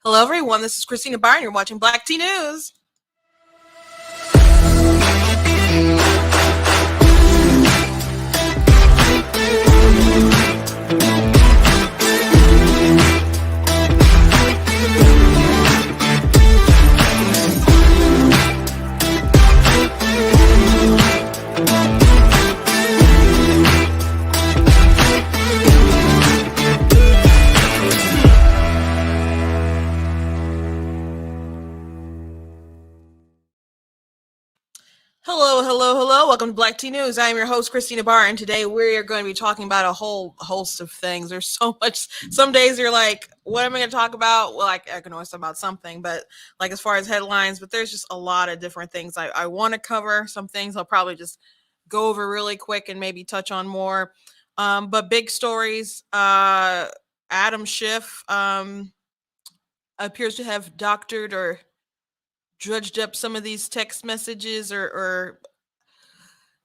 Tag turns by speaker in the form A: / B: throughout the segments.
A: Hello, everyone. This is Christina Byron. You're watching Black Tea News. Hello. Welcome to Black Tea News. I am your host, Christina Barr, and today we are going to be talking about a whole host of things. There's so much. Some days you're like, what am I going to talk about? Well, I can always talk about something, but like as far as headlines, but there's just a lot of different things I want to cover. Some things I'll probably just go over really quick and maybe touch on more. But big stories, Adam Schiff appears to have doctored or judged up some of these text messages or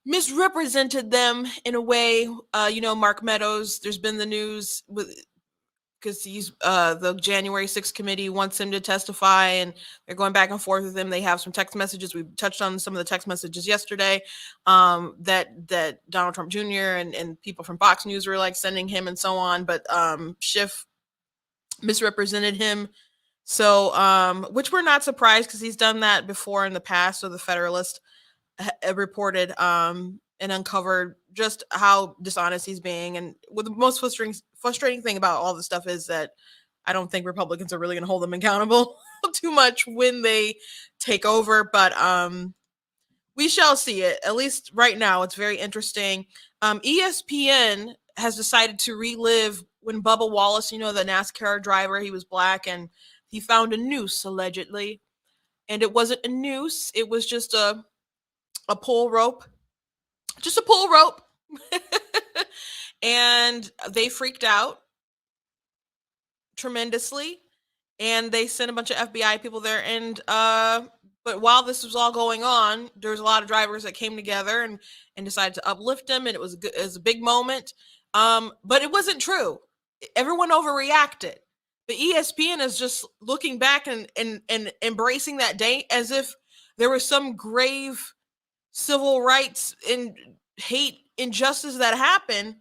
A: misrepresented them in a way. Mark Meadows, there's been the news with because he's the January 6th committee wants him to testify, and they're going back and forth with him. They have some text messages. We touched on some of the text messages yesterday that Donald Trump Jr. and people from Fox News were like sending him and so on. But Schiff misrepresented him. So, which we're not surprised because he's done that before in the past. So the Federalist reported and uncovered just how dishonest he's being. And what the most frustrating thing about all this stuff is that I don't think Republicans are really going to hold them accountable too much when they take over. But we shall see it. At least right now, it's very interesting. ESPN has decided to relive when Bubba Wallace, the NASCAR driver, he was black and he found a noose allegedly. And it wasn't a noose. It was just a pull rope. Just a pull rope. And they freaked out tremendously. And they sent a bunch of FBI people there. And but while this was all going on, there's a lot of drivers that came together and decided to uplift him. And it was a big moment. But it wasn't true. Everyone overreacted. The ESPN is just looking back and embracing that day as if there was some grave civil rights and hate injustice that happened.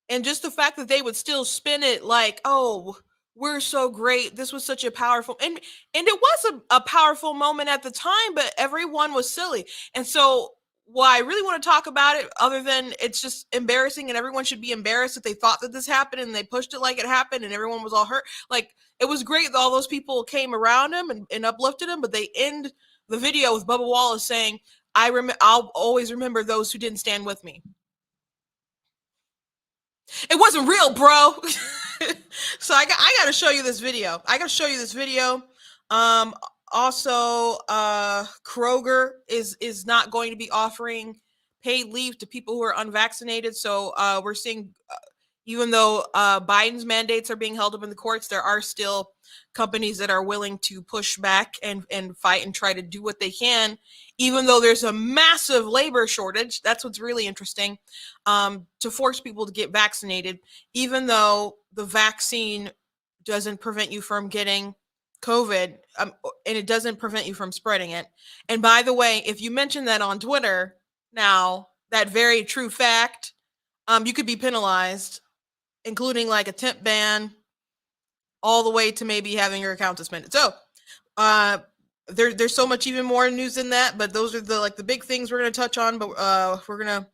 A: And just the fact that they would still spin it like, oh, we're so great. This was such a powerful, and it was a powerful moment at the time, but everyone was silly. And so why I really want to talk about it, other than it's just embarrassing and everyone should be embarrassed that they thought that this happened and they pushed it like it happened and everyone was all hurt. Like, it was great that all those people came around him and uplifted him, but they end the video with Bubba Wallace saying, I'll always remember those who didn't stand with me. It wasn't real, bro. So I got to show you this video. Also, Kroger is not going to be offering paid leave to people who are unvaccinated. So we're seeing, even though Biden's mandates are being held up in the courts, there are still companies that are willing to push back and fight and try to do what they can, even though there's a massive labor shortage. That's what's really interesting, to force people to get vaccinated, even though the vaccine doesn't prevent you from getting COVID, and it doesn't prevent you from spreading it. And by the way, if you mention that on Twitter, now that very true fact, you could be penalized, including like a temp ban, all the way to maybe having your account suspended. So there's so much even more news than that, but those are the big things we're going to touch on. But we're going to,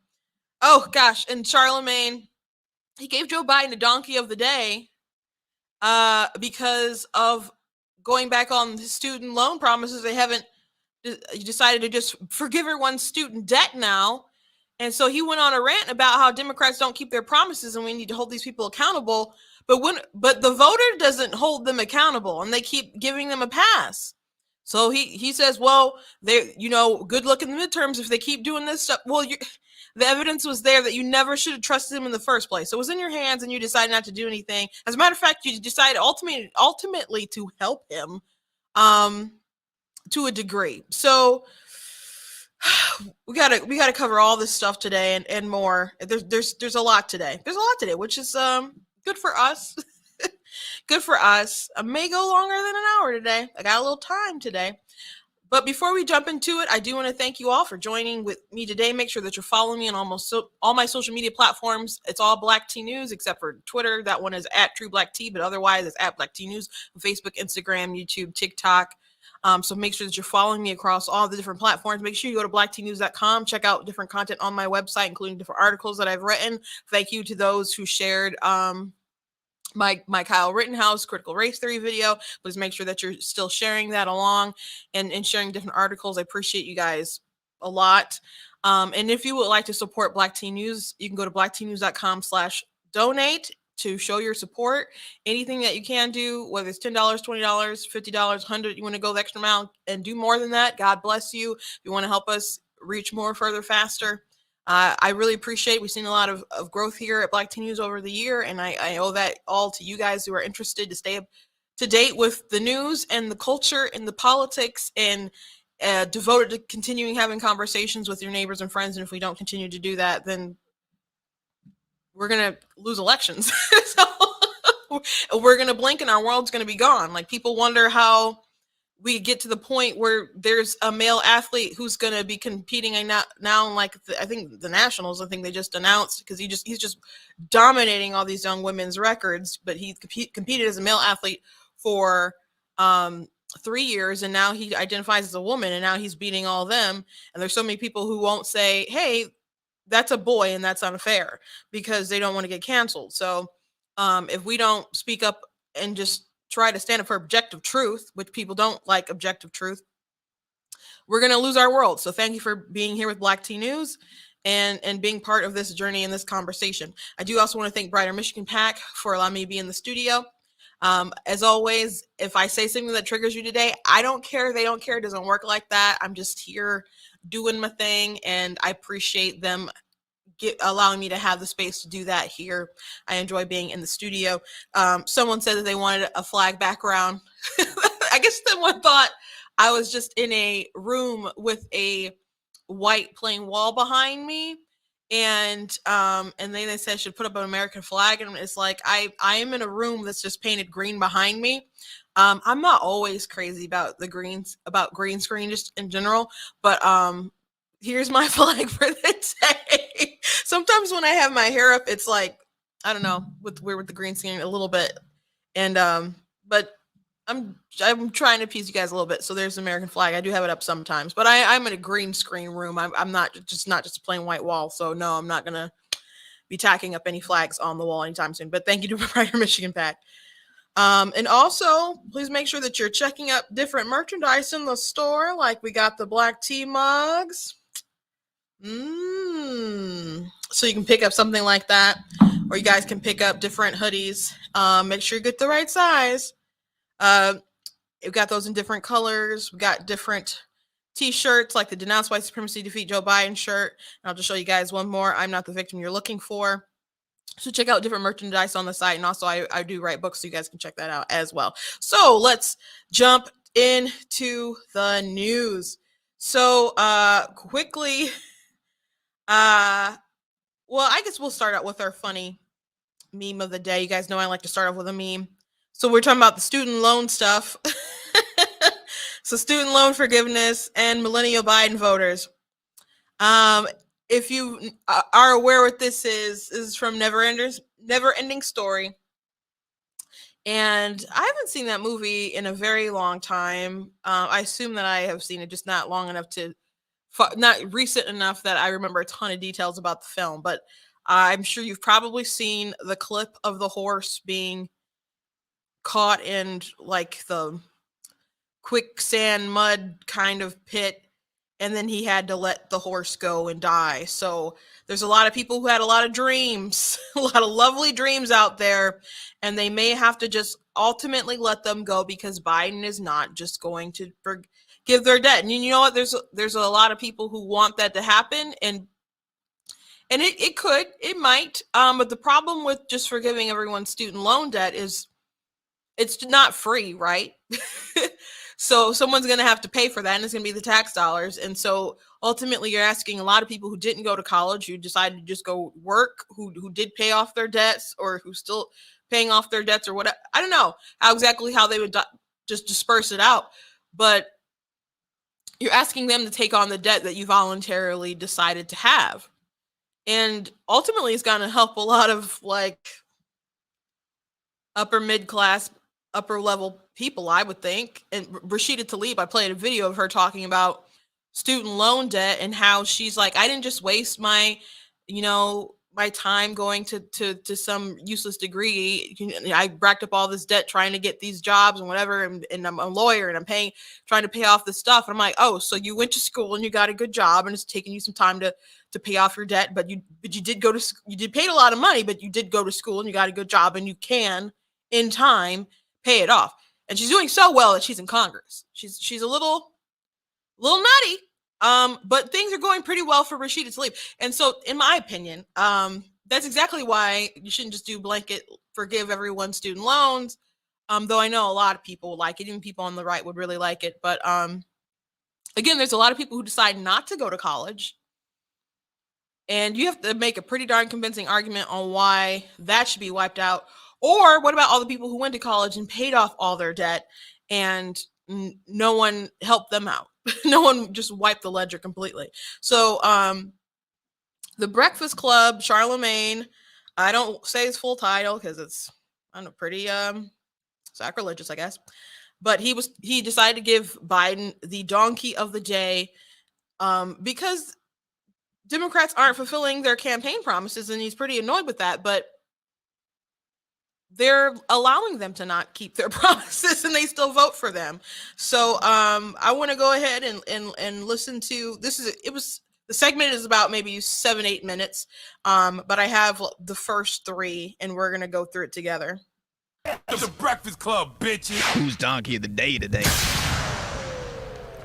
A: oh gosh, and Charlemagne, he gave Joe Biden a donkey of the day because of going back on his student loan promises. They haven't decided to just forgive everyone's student debt now. And so he went on a rant about how Democrats don't keep their promises and we need to hold these people accountable. But the voter doesn't hold them accountable and they keep giving them a pass. So he says, well, they, good luck in the midterms if they keep doing this stuff. Well, the evidence was there that you never should have trusted him in the first place. So it was in your hands and you decided not to do anything. As a matter of fact, you decided ultimately to help him to a degree. So we gotta cover all this stuff today and more. There's a lot today. Which is good for us Good for us. I may go longer than an hour today. I got a little time today. But before we jump into it, I do want to thank you all for joining with me today. Make sure that you're following me on almost all my social media platforms. It's all Black Tea News except for Twitter. That one is at True Black Tea, but otherwise it's at Black Tea News on Facebook, Instagram, YouTube, TikTok. So make sure that you're following me across all the different platforms. Make sure you go to blacktnews.com, check out different content on my website, including different articles that I've written. Thank you to those who shared my Kyle Rittenhouse critical race theory video. Please make sure that you're still sharing that along and sharing different articles. I appreciate you guys a lot. And if you would like to support Black Tea News, you can go to blacktnews.com/donate to show your support. Anything that you can do, whether it's $10, $20, $50, $100, you want to go the extra amount and do more than that, God bless you. If you want to help us reach more, further, faster, I really appreciate. We've seen a lot of growth here at Black Teen News over the year, and I owe that all to you guys who are interested to stay up to date with the news and the culture and the politics, and devoted to continuing having conversations with your neighbors and friends. And if we don't continue to do that, then we're gonna lose elections. So we're gonna blink and our world's gonna be gone. Like, people wonder how we get to the point where there's a male athlete who's going to be competing now like I think the Nationals. I think they just announced, because he's just dominating all these young women's records. But he competed as a male athlete for 3 years, and now he identifies as a woman, and now he's beating all of them. And there's so many people who won't say, "Hey, that's a boy and that's unfair," because they don't want to get canceled. So if we don't speak up and just try to stand up for objective truth, which people don't like objective truth, we're going to lose our world. So thank you for being here with Black Tea News and being part of this journey and this conversation. I do also want to thank Brighter Michigan PAC for allowing me to be in the studio. As always, if I say something that triggers you today, I don't care. They don't care. It doesn't work like that. I'm just here doing my thing, and I appreciate them allowing me to have the space to do that here. I enjoy being in the studio. Someone said that they wanted a flag background. I guess someone thought I was just in a room with a white plain wall behind me, and then they said I should put up an American flag, and it's like I am in a room that's just painted green behind me. I'm not always crazy about green screen just in general, but here's my flag for the day. Sometimes when I have my hair up, it's like, I don't know, with the green screen a little bit. And but I'm trying to appease you guys a little bit. So there's the American flag. I do have it up sometimes, but I'm in a green screen room. I'm not just a plain white wall. So no, I'm not gonna be tacking up any flags on the wall anytime soon. But thank you to Brighter Michigan PAC. And also, please make sure that you're checking out different merchandise in the store. Like, we got the black tea mugs. So you can pick up something like that, or you guys can pick up different hoodies. Make sure you get the right size. We've got those in different colors. We got different t-shirts, like the Denounce White Supremacy, Defeat Joe Biden shirt. And I'll just show you guys one more. I'm not the victim you're looking for. So check out different merchandise on the site. And also I do write books, so you guys can check that out as well. So let's jump into the news. So quickly, well, I guess we'll start out with our funny meme of the day. You guys know I like to start off with a meme. So we're talking about the student loan stuff. So student loan forgiveness and millennial Biden voters. If you are aware what this is from Never Ending Story. And I haven't seen that movie in a very long time. I assume that I have seen it, just not long enough not recent enough that I remember a ton of details about the film. But I'm sure you've probably seen the clip of the horse being caught in like the quicksand mud kind of pit, and then he had to let the horse go and die. So there's a lot of people who had a lot of dreams, a lot of lovely dreams out there, and they may have to just ultimately let them go, because Biden is not just going to forgive their debt. And you know what? There's a lot of people who want that to happen, and it might. But the problem with just forgiving everyone's student loan debt is it's not free, right? So someone's going to have to pay for that, and it's going to be the tax dollars. And so ultimately you're asking a lot of people who didn't go to college, who decided to just go work, who did pay off their debts, or who still paying off their debts or whatever. I don't know exactly how they would just disperse it out, but you're asking them to take on the debt that you voluntarily decided to have. And ultimately, it's going to help a lot of like upper mid class, upper level people, I would think. And Rashida Tlaib, I played a video of her talking about student loan debt and how she's like, I didn't just waste my, my time going to some useless degree. I racked up all this debt trying to get these jobs and whatever, and I'm a lawyer and I'm trying to pay off this stuff. And I'm like, oh, so you went to school and you got a good job and it's taking you some time to pay off your debt, but you did go to, you did paid a lot of money, but you did go to school and you got a good job and you can in time pay it off. And she's doing so well that she's in Congress. She's a little nutty. But things are going pretty well for Rashida Tlaib. And so, in my opinion, that's exactly why you shouldn't just do blanket forgive everyone student loans. Though I know a lot of people would like it, even people on the right would really like it. But again, there's a lot of people who decide not to go to college. And you have to make a pretty darn convincing argument on why that should be wiped out. Or what about all the people who went to college and paid off all their debt and no one helped them out? No one just wiped the ledger completely. So the Breakfast Club, Charlemagne, I don't say his full title because it's, I don't know, pretty sacrilegious, I guess. But he decided to give Biden the donkey of the day because Democrats aren't fulfilling their campaign promises, and he's pretty annoyed with that. But they're allowing them to not keep their promises and they still vote for them. So I want to go ahead and listen to this. The segment is about maybe 7-8 minutes. But I have the first 3 and we're going to go through it together.
B: The Breakfast Club, bitches.
C: Who's donkey of the day today?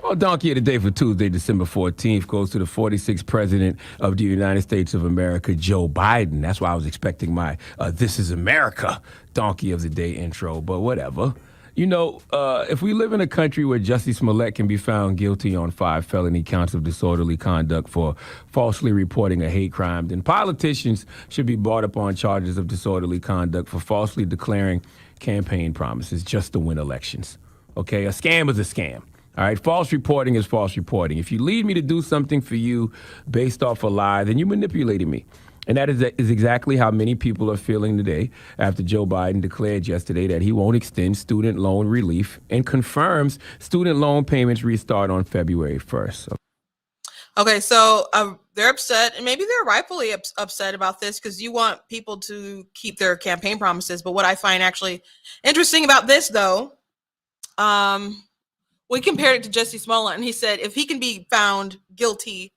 D: Well, donkey of the day for Tuesday, December 14th goes to the 46th president of the United States of America, Joe Biden. That's why I was expecting my This is America donkey of the day intro, but whatever. If we live in a country where Jussie Smollett can be found guilty on 5 felony counts of disorderly conduct for falsely reporting a hate crime, then politicians should be brought up on charges of disorderly conduct for falsely declaring campaign promises just to win elections. Okay, a scam is a scam. All right, false reporting is false reporting. If you lead me to do something for you based off a lie, then you manipulated me. And that is exactly how many people are feeling today after Joe Biden declared yesterday that he won't extend student loan relief and confirms student loan payments restart on February 1st.
A: Okay, so they're upset, and maybe they're rightfully upset about this because you want people to keep their campaign promises. But what I find actually interesting about this, though, we compared it to Jussie Smollett, and he said if he can be found guilty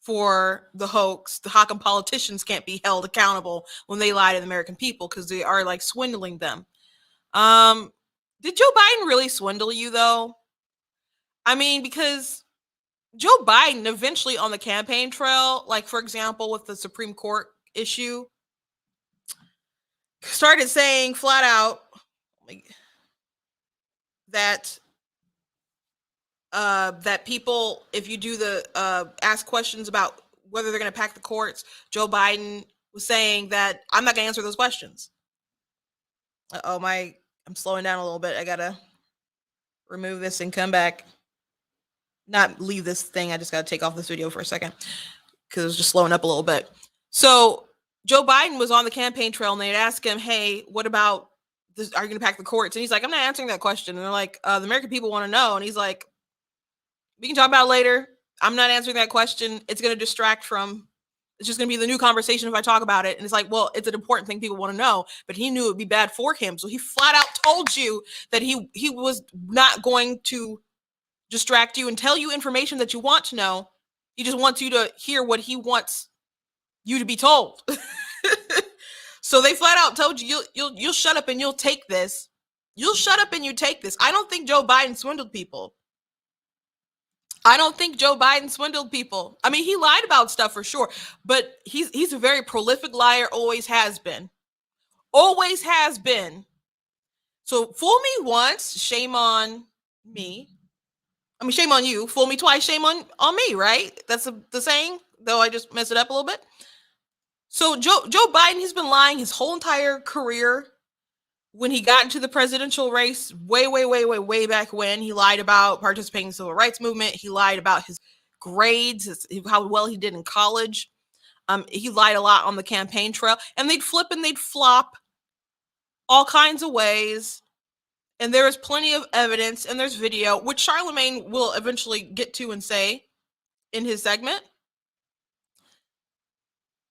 A: for the hoax, how come politicians can't be held accountable when they lie to the American people because they are like swindling them? Did Joe Biden really swindle you, though? I mean, because Joe Biden eventually on the campaign trail, like, for example, with the Supreme Court issue, started saying flat out that people, if you do the ask questions about whether they're going to pack the courts, Joe Biden was saying that I'm not going to answer those questions. I'm slowing down a little bit. I got to remove this and come back. Not leave this thing. I just got to take off this video for a second because it was just slowing up a little bit. So Joe Biden was on the campaign trail and they'd ask him, hey, what about this? Are you going to pack the courts? And he's like, I'm not answering that question. And they're like, the American people want to know. And he's like, we can talk about it later. I'm not answering that question. It's going to distract from, it's just going to be the new conversation if I talk about it. And it's like, well, it's an important thing people want to know, but he knew it'd be bad for him. So he flat out told you that he was not going to distract you and tell you information that you want to know. He just wants you to hear what he wants you to be told. So they flat out told you, you'll shut up and you'll take this. You'll shut up and you take this. I don't think Joe Biden swindled people. I mean, he lied about stuff for sure, but he's a very prolific liar, always has been. Always has been. So fool me once, shame on me. I mean, shame on you. Fool me twice, shame on me, right? That's the saying, though I just messed it up a little bit. So Joe Biden, he's been lying his whole entire career. when he got into the presidential race, way back when, he lied about participating in the civil rights movement. He lied about his grades, how well he did in college. He lied a lot on the campaign trail, and they'd flip and they'd flop all kinds of ways. And there is plenty of evidence, and there's video, which Charlemagne will eventually get to and say in his segment.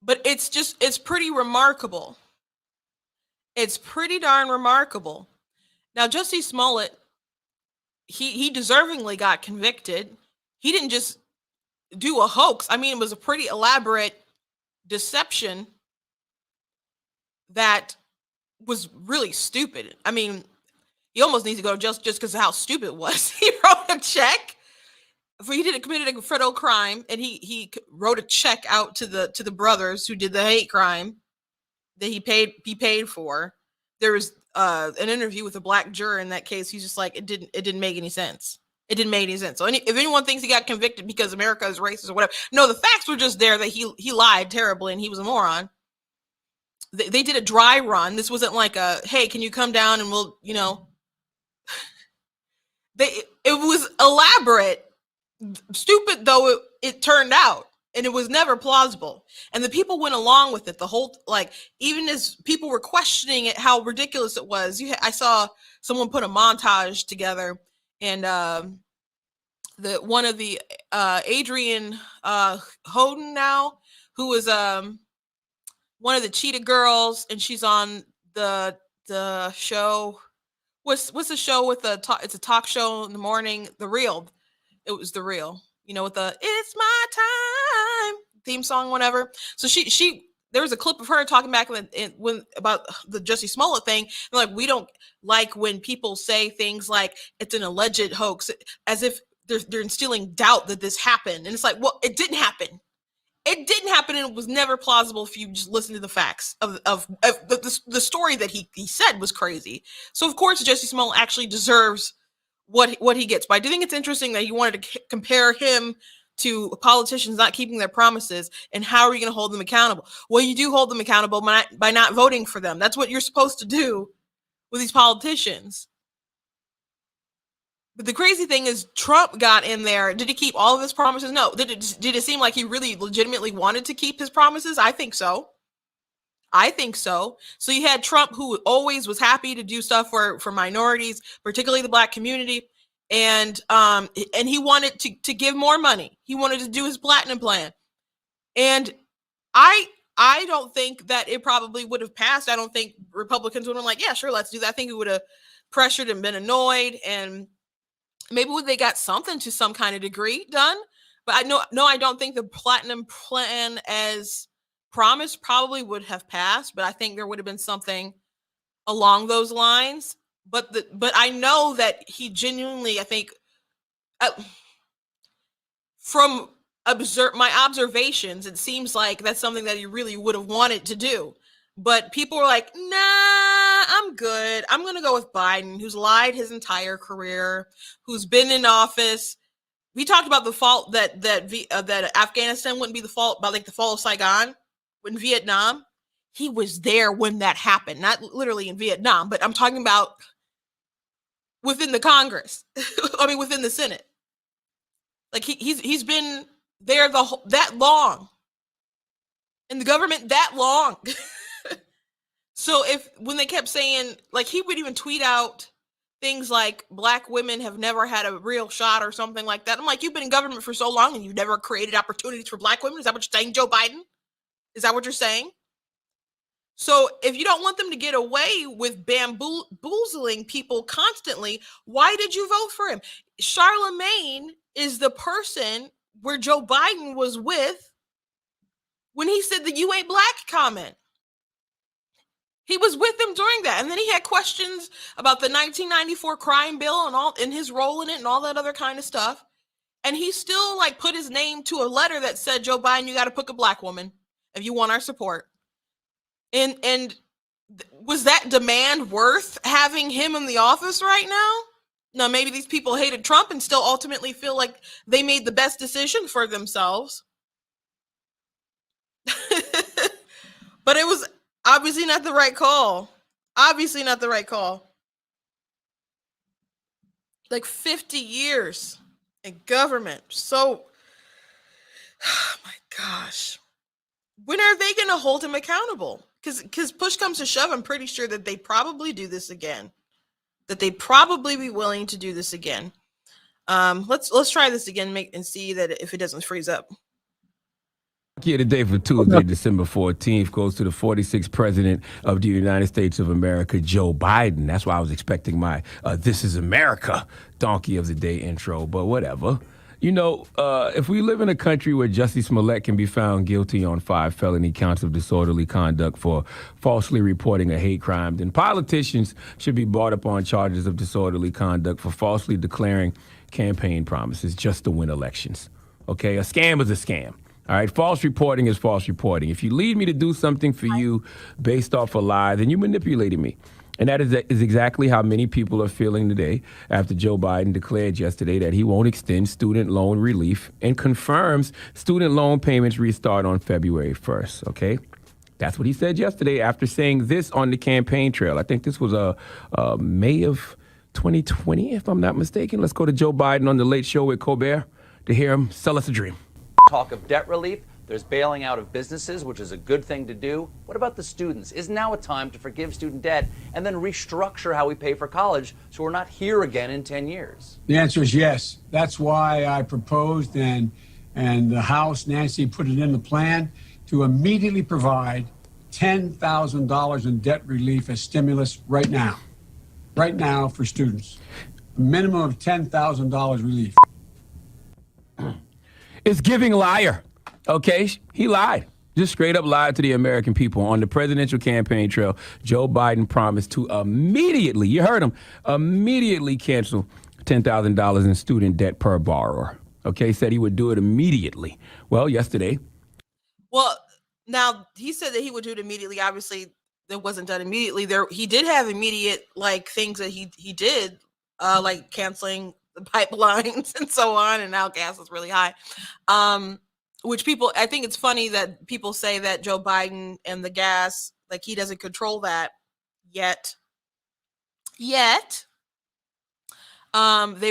A: But it's pretty remarkable. It's pretty darn remarkable. Now, Jussie Smollett, he deservingly got convicted. He didn't just do a hoax. I mean, it was a pretty elaborate deception that was really stupid. I mean, he almost needs to go just because of how stupid it was. He wrote a check. He committed a federal crime, and he wrote a check out to the brothers who did the hate crime that he paid for. There was an interview with a black juror in that case. He's just like, it didn't make any sense. It didn't make any sense. So if anyone thinks he got convicted because America is racist or whatever, no, the facts were just there that he lied terribly and he was a moron. They did a dry run. This wasn't like a, hey, can you come down and we'll, it was elaborate, stupid though it turned out, and it was never plausible. And the people went along with it. The whole, even as people were questioning it, how ridiculous it was. I saw someone put a montage together, and one of the Adrian Hoden now, who was one of the Cheetah Girls, and she's on the show. What's the show with it's a talk show in the morning, The Real. It was The Real, with the "It's My Time" theme song, whatever. So she there was a clip of her talking back when about the Jussie Smollett thing. And we don't like when people say things like it's an alleged hoax, as if they're instilling doubt that this happened. And it's like, well, it didn't happen. It didn't happen, and it was never plausible if you just listen to the facts of the story that he said was crazy. So of course, Jussie Smollett actually deserves what he gets. But I do think it's interesting that he wanted to compare him to politicians not keeping their promises, and how are you going to hold them accountable? Well, you do hold them accountable by not voting for them. That's what you're supposed to do with these politicians. But the crazy thing is, Trump got in there. Did he keep all of his promises? No. Did it seem like he really legitimately wanted to keep his promises? I think so. So you had Trump, who always was happy to do stuff for minorities, particularly the Black community. And he wanted to give more money. He wanted to do his platinum plan. And I don't think that it probably would have passed. I don't think Republicans would have been like, yeah, sure, let's do that. I think it would have pressured and been annoyed, and maybe they got something to some kind of degree done. But I don't think the platinum plan as promised probably would have passed. But I think there would have been something along those lines. But I know that he genuinely, I think, from my observations, it seems like that's something that he really would have wanted to do. But people were like, nah, I'm good. I'm going to go with Biden, who's lied his entire career, who's been in office. We talked about the fault that Afghanistan wouldn't be the fault, about the fall of Saigon, in Vietnam. He was there when that happened, not literally in Vietnam, but I'm talking about within the Congress. I mean, within the Senate. He's been there that long, in the government that long. So when they kept saying, he would even tweet out things like Black women have never had a real shot or something like that. I'm like, you've been in government for so long and you've never created opportunities for Black women? Is that what you're saying, Joe Biden? Is that what you're saying? So if you don't want them to get away with bamboozling people constantly, why did you vote for him? Charlemagne is the person where Joe Biden was with when he said the "you ain't Black" comment. He was with them during that. And then he had questions about the 1994 crime bill and his role in it and all that other kind of stuff. And he still put his name to a letter that said, Joe Biden, you got to pick a Black woman if you want our support. And was that demand worth having him in the office right now? No, maybe these people hated Trump and still ultimately feel like they made the best decision for themselves. But it was obviously not the right call. Obviously not the right call. Like 50 years in government. So, oh my gosh. When are they going to hold him accountable? Because push comes to shove, I'm pretty sure that they probably do this again. That they'd probably be willing to do this again. Let's try this again and see that if it doesn't freeze up.
D: Yeah, the day for Tuesday, December 14th, goes to the 46th president of the United States of America, Joe Biden. That's why I was expecting my This is America donkey of the day intro, but whatever. You know, if we live in a country where Jussie Smollett can be found guilty on 5 felony counts of disorderly conduct for falsely reporting a hate crime, then politicians should be brought up on charges of disorderly conduct for falsely declaring campaign promises just to win elections. Okay, a scam is a scam. All right, false reporting is false reporting. If you lead me to do something for you based off a lie, then you manipulated me. And that is exactly how many people are feeling today after Joe Biden declared yesterday that he won't extend student loan relief and confirms student loan payments restart on February 1st, okay? That's what he said yesterday after saying this on the campaign trail. I think this was May of 2020, if I'm not mistaken. Let's go to Joe Biden on The Late Show with Colbert to hear him sell us a dream.
C: Talk of debt relief. There's bailing out of businesses, which is a good thing to do. What about the students? Is now a time to forgive student debt and then restructure how we pay for college so we're not here again in 10 years?
E: The answer is yes. That's why I proposed and the House, Nancy, put it in the plan to immediately provide $10,000 in debt relief as stimulus right now for students. A minimum of $10,000 relief.
D: It's giving liar, okay? He lied. Just straight up lied to the American people. On the presidential campaign trail, Joe Biden promised to immediately, you heard him, immediately cancel $10,000 in student debt per borrower. Okay, said he would do it immediately. Well, yesterday.
A: Well, now he said that he would do it immediately. Obviously, it wasn't done immediately. He did have immediate things that he did, like canceling the pipelines and so on, and now gas is really high. Which I think it's funny that people say that Joe Biden and the gas, he doesn't control that yet. They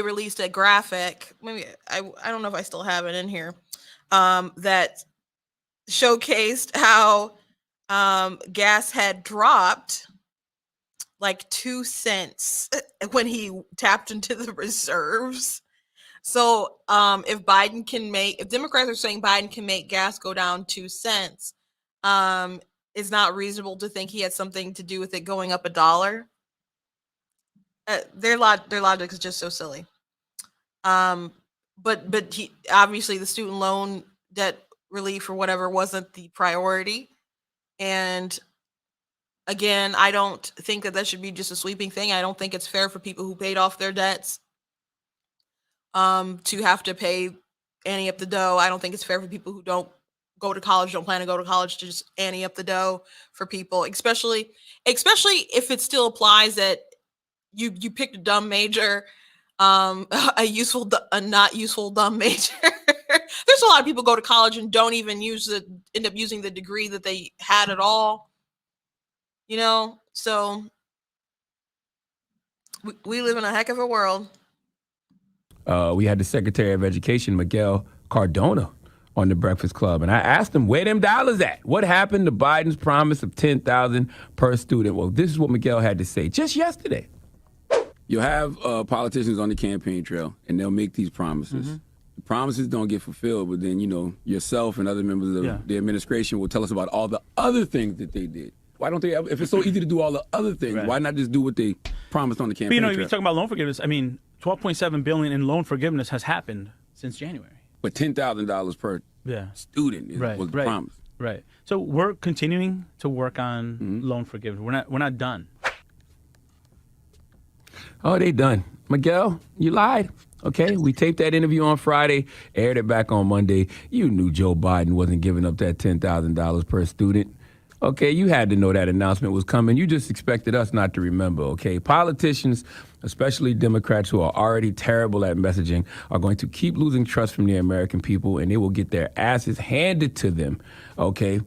A: released a graphic. Maybe I don't know if I still have it in here. That showcased how gas had dropped 2 cents when he tapped into the reserves. So if Democrats are saying Biden can make gas go down 2 cents, it's not reasonable to think he had something to do with it going up $1. Their logic is just so silly. But he, obviously the student loan debt relief or whatever wasn't the priority. And again, I don't think that should be just a sweeping thing. I don't think it's fair for people who paid off their debts to have to pay ante up the dough. I don't think it's fair for people who don't go to college, don't plan to go to college, to just ante up the dough for people, especially if it still applies that you picked a dumb major, a not useful dumb major. There's a lot of people go to college and don't even end up using the degree that they had at all. So we live in a heck of a world.
D: We had the Secretary of Education, Miguel Cardona, on the Breakfast Club, and I asked him where them dollars at. What happened to Biden's promise of $10,000 per student? Well, this is what Miguel had to say just yesterday. You'll have politicians on the campaign trail, and they'll make these promises. Mm-hmm. The promises don't get fulfilled, but then, yourself and other members of the administration will tell us about all the other things that they did. Why don't they? If it's so easy to do all the other things, right, why not just do what they promised on the campaign trail?
F: But you're talking about loan forgiveness. I mean, $12.7 billion in loan forgiveness has happened since January.
D: But $10,000 per student was the promise.
F: Right. So we're continuing to work on loan forgiveness. We're not done.
D: Oh, they done. Miguel, you lied. Okay, we taped that interview on Friday, aired it back on Monday. You knew Joe Biden wasn't giving up that $10,000 per student. Okay, you had to know that announcement was coming. You just expected us not to remember, okay? Politicians, especially Democrats who are already terrible at messaging, are going to keep losing trust from the American people, and they will get their asses handed to them, okay?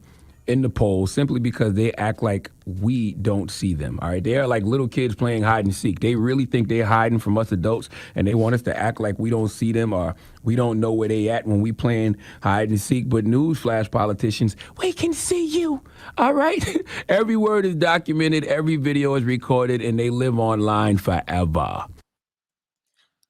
D: in the polls simply because they act like we don't see them. All right, they are like little kids playing hide and seek. They really think they're hiding from us adults, and they want us to act like we don't see them or we don't know where they at when we playing hide and seek. But newsflash, politicians, we can see you. All right, every word is documented, every video is recorded, and they live online forever.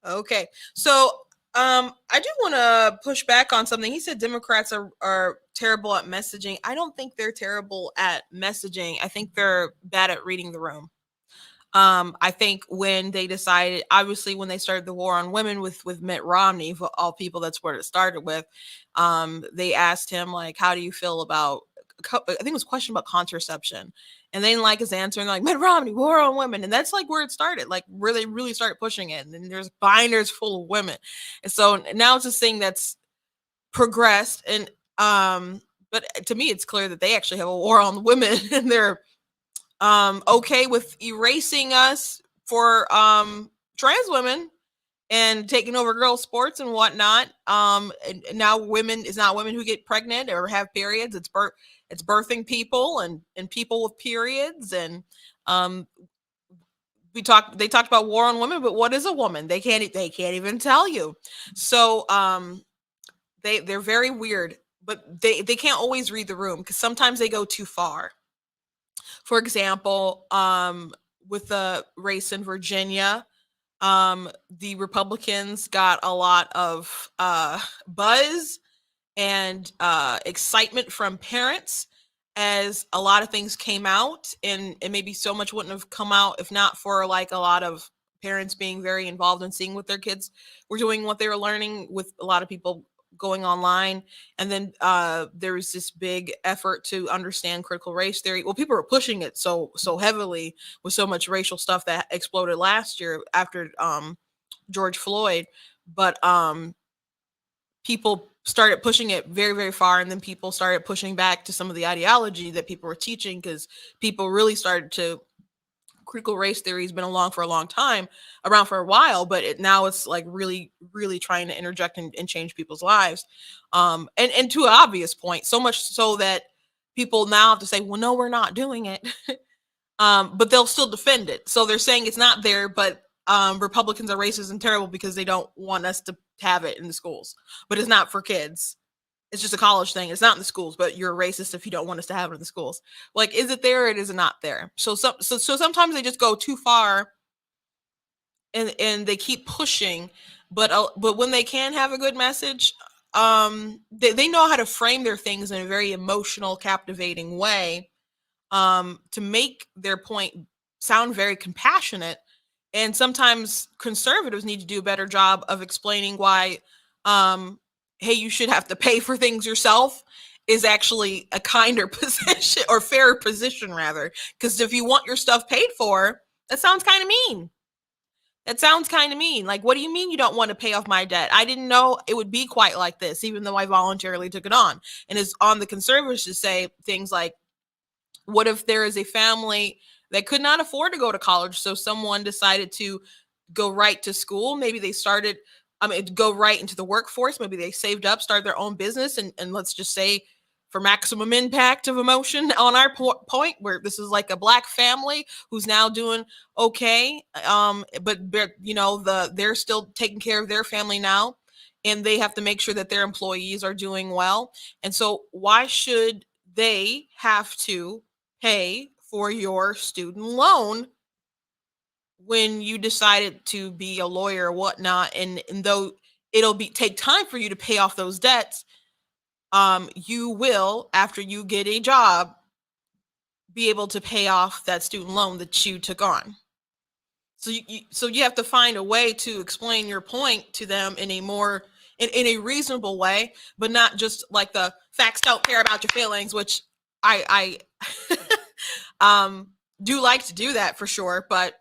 A: Okay, so I do want to push back on something. He said Democrats are terrible at messaging. I don't think they're terrible at messaging. I think they're bad at reading the room. I think when they decided, obviously, when they started the war on women with Mitt Romney, for all people, that's where it started with. They asked him, like, how do you feel about, I think it was a question about contraception. And they didn't like his answer, and like, Mitt Romney, war on women. And that's like where it started, like where they really started pushing it. And then there's binders full of women. And so now it's this thing that's progressed. And but to me, it's clear that they actually have a war on women, and they're okay with erasing us for trans women and taking over girls' sports and whatnot. And now it's not women who get pregnant or have periods. It's birthing people and people with periods. And they talked about war on women, but what is a woman? They can't even tell you. So they're very weird, but they can't always read the room because sometimes they go too far. For example, with the race in Virginia, the Republicans got a lot of buzz and excitement from parents as a lot of things came out, and maybe so much wouldn't have come out if not for like a lot of parents being very involved in seeing what their kids were doing, what they were learning, with a lot of people going online. And then there was this big effort to understand critical race theory. Well, people were pushing it so heavily with so much racial stuff that exploded last year after George Floyd. But people started pushing it very, very far, and then people started pushing back to some of the ideology that people were teaching, because people really started to, critical race theory has been around for a while, but now it's like really, really trying to interject and change people's lives. And to an obvious point, so much so that people now have to say, well, no, we're not doing it. But they'll still defend it. So they're saying it's not there, but Republicans are racist and terrible because they don't want us to have it in the schools. But it's not for kids. It's just a college thing. It's not in the schools, but you're a racist if you don't want us to have it in the schools. Like, is it there or is it not there? So sometimes they just go too far and they keep pushing, but when they can have a good message, they know how to frame their things in a very emotional, captivating way, to make their point sound very compassionate. And sometimes conservatives need to do a better job of explaining why, hey, you should have to pay for things yourself is actually a kinder position, or fairer position rather. Because if you want your stuff paid for, that sounds kind of mean. Like, what do you mean you don't want to pay off my debt? I didn't know it would be quite like this, even though I voluntarily took it on. And it's on the conservatives to say things like, what if there is a family that could not afford to go to college, so someone decided to go right to school? Maybe they started, go right into the workforce. Maybe they saved up, started their own business, and let's just say, for maximum impact of emotion on our point, where this is like a Black family who's now doing okay, but they're still taking care of their family now, and they have to make sure that their employees are doing well. And so why should they have to pay for your student loan when you decided to be a lawyer or whatnot? And though it'll take time for you to pay off those debts, you will, after you get a job, be able to pay off that student loan that you took on. So you have to find a way to explain your point to them in a reasonable way, but not just like the facts don't care about your feelings, which I do like to do that for sure. But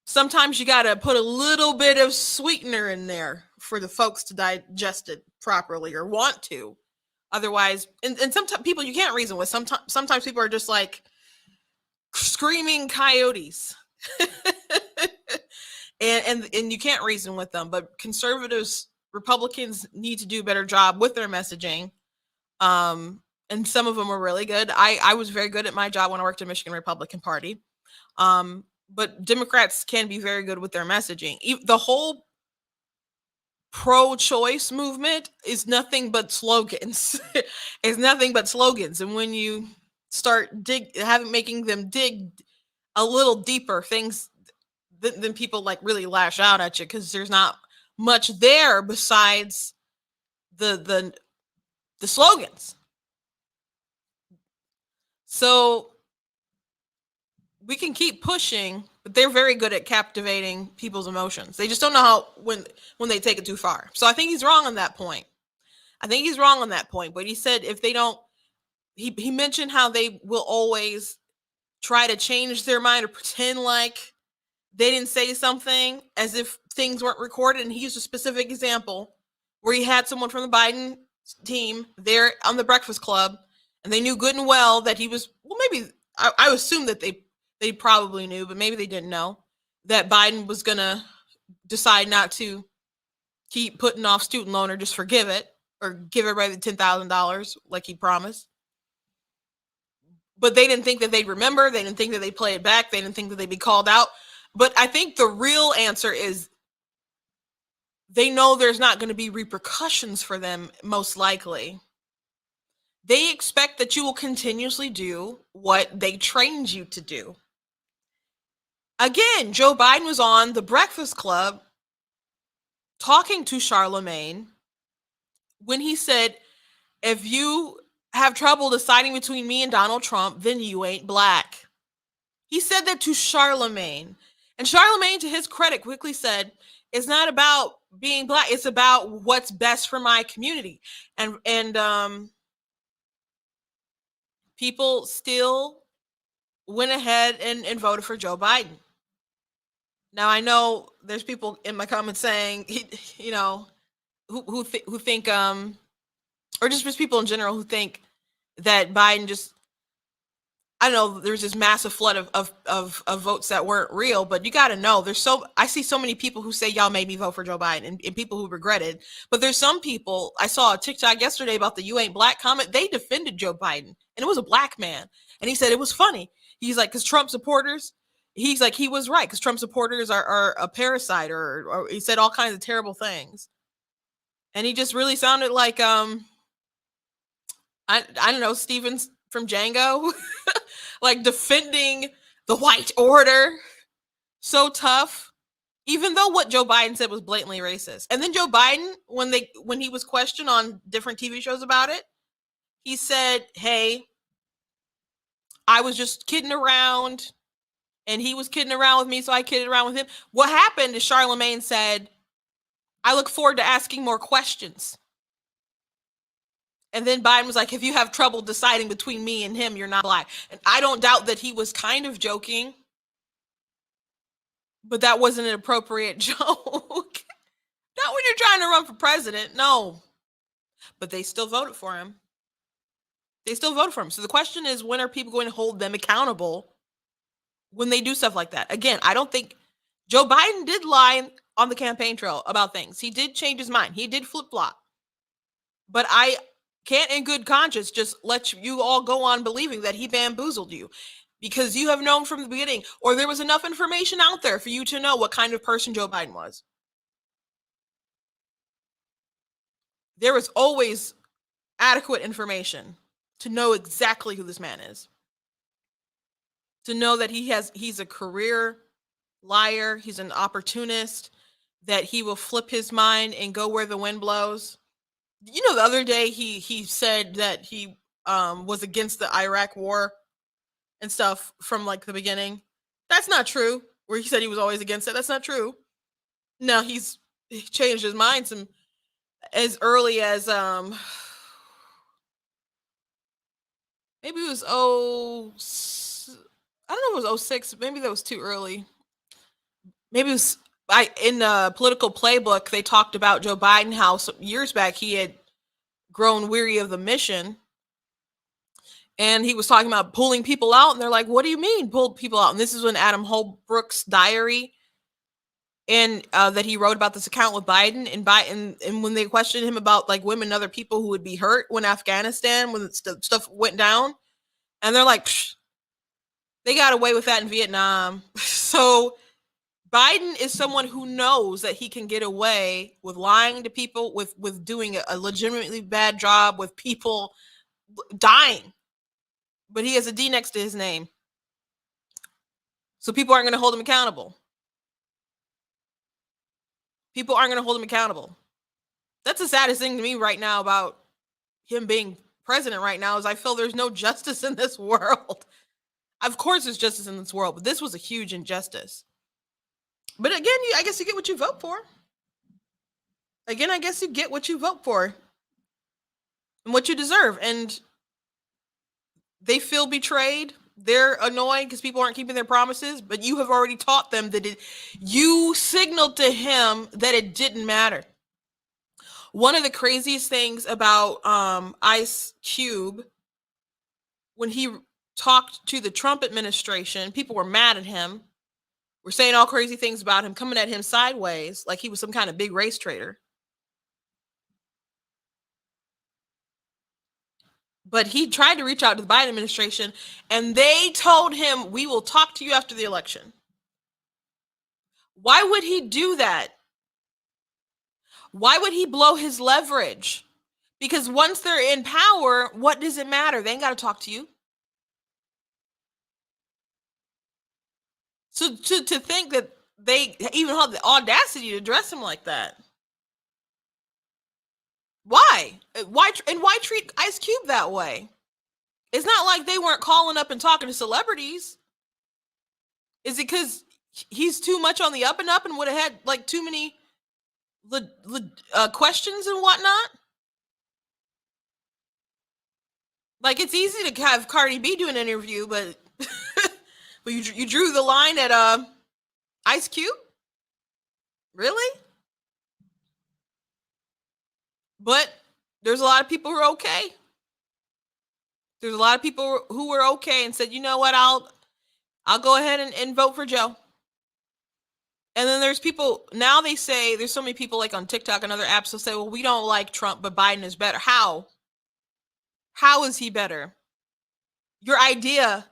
A: sometimes you got to put a little bit of sweetener in there for the folks to digest it properly, or want to. Otherwise, and sometimes people you can't reason with. Sometimes people are just like screaming coyotes. and you can't reason with them. But conservatives, Republicans need to do a better job with their messaging. And some of them were really good. I was very good at my job when I worked in Michigan Republican Party. But Democrats can be very good with their messaging. The whole pro-choice movement is nothing but slogans. It's nothing but slogans. And when you start making them dig a little deeper, things then people like really lash out at you because there's not much there besides the slogans. So we can keep pushing, but they're very good at captivating people's emotions. They just don't know how when they take it too far. So I think he's wrong on that point. But he said if they don't, he mentioned how they will always try to change their mind or pretend like they didn't say something as if things weren't recorded. And he used a specific example where he had someone from the Biden team there on the Breakfast Club, and they knew good and well that he was, well, maybe I assume that they probably knew, but maybe they didn't know that Biden was going to decide not to keep putting off student loan or just forgive it or give everybody the $10,000 like he promised. But they didn't think that they'd remember. They didn't think that they'd play it back. They didn't think that they'd be called out. But I think the real answer is they know there's not going to be repercussions for them, most likely. They expect that you will continuously do what they trained you to do. Again, Joe Biden was on the Breakfast Club talking to Charlemagne when he said, if you have trouble deciding between me and Donald Trump, then you ain't black. He said that to Charlemagne. And Charlemagne, to his credit, quickly said, it's not about being black. It's about what's best for my community. And people still went ahead and voted for Joe Biden. Now, I know there's people in my comments saying, who think, or just people in general who think that Biden just, I don't know, there's this massive flood of votes that weren't real, but you got to know, I see so many people who say y'all made me vote for Joe Biden and people who regretted, but there's some people, I saw a TikTok yesterday about the "you ain't black" comment. They defended Joe Biden, and it was a black man. And he said it was funny. He's like, because Trump supporters, he's like, he was right, because Trump supporters are a parasite, or he said all kinds of terrible things. And he just really sounded like, I don't know, Stevens from Django, like defending the white order. So tough, even though what Joe Biden said was blatantly racist. And then Joe Biden, when he was questioned on different TV shows about it, he said, hey, I was just kidding around and he was kidding around with me, so I kidded around with him. What happened is Charlemagne said, I look forward to asking more questions. And then Biden was like, if you have trouble deciding between me and him, you're not black. And I don't doubt that he was kind of joking, but that wasn't an appropriate joke. Not when you're trying to run for president, no. But they still voted for him. So the question is, when are people going to hold them accountable when they do stuff like that? Again, I don't think Joe Biden did lie on the campaign trail about things. He did change his mind. He did flip-flop. But I can't in good conscience just let you all go on believing that he bamboozled you, because you have known from the beginning, or there was enough information out there for you to know what kind of person Joe Biden was. There was always adequate information to know exactly who this man is. To know that he's a career liar, he's an opportunist, that he will flip his mind and go where the wind blows. You know, the other day he said that he was against the Iraq war and stuff from like the beginning. That's not true. Where he said he was always against it. That's not true. No, he changed his mind as early as maybe it was I don't know if it was 06. Maybe that was too early. Maybe it was in the political playbook, they talked about Joe Biden, how some years back he had grown weary of the mission. And he was talking about pulling people out. And they're like, what do you mean pull people out? And this is when Adam Holbrook's diary and that he wrote about this account with Biden, and when they questioned him about like women and other people who would be hurt when Afghanistan, when stuff went down, and they're like, psh, they got away with that in Vietnam. So Biden is someone who knows that he can get away with lying to people, with doing a legitimately bad job, with people dying, but he has a D next to his name, so people aren't going to hold him accountable. People aren't going to hold him accountable. That's the saddest thing to me right now about him being president right now, is I feel there's no justice in this world. Of course there's justice in this world, but this was a huge injustice. But again, I guess you get what you vote for. Again, I guess you get what you vote for and what you deserve. And they feel betrayed. They're annoyed because people aren't keeping their promises, but you have already taught them that you signaled to him that it didn't matter. One of the craziest things about Ice Cube, when he talked to the Trump administration, people were mad at him, were saying all crazy things about him, coming at him sideways like he was some kind of big race traitor. But he tried to reach out to the Biden administration, and they told him, we will talk to you after the election. Why would he do that? Why would he blow his leverage? Because once they're in power, what does it matter? They ain't got to talk to you. So to think that they even had the audacity to address him like that. Why? Why treat Ice Cube that way? It's not like they weren't calling up and talking to celebrities. Is it because he's too much on the up and up and would have had like too many questions and whatnot? Like, it's easy to have Cardi B do an interview, but but you drew the line at Ice Cube? Really? But there's a lot of people who are okay. There's a lot of people who were okay and said, you know what, I'll go ahead and vote for Joe. And then there's people, now they say, there's so many people like on TikTok and other apps will say, well, we don't like Trump, but Biden is better. How? How is he better? Your idea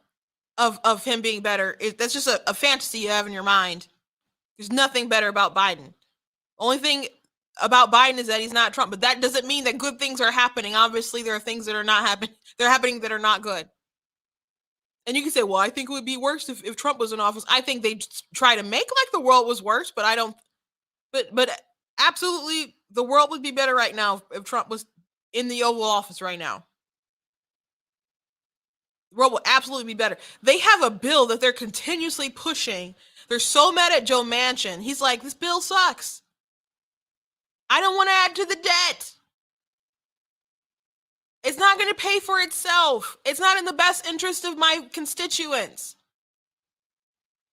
A: of him being better, that's just a fantasy you have in your mind. There's nothing better about Biden. Only thing about Biden is that he's not Trump, but that doesn't mean that good things are happening. Obviously, there are things that are not happening. They're happening that are not good. And you can say, well, I think it would be worse if Trump was in office. I think they try to make like the world was worse, but I don't. But absolutely, the world would be better right now if Trump was in the Oval Office right now. The world will absolutely be better. They have a bill that they're continuously pushing. They're so mad at Joe Manchin. He's like, this bill sucks. I don't want to add to the debt. It's not going to pay for itself. It's not in the best interest of my constituents.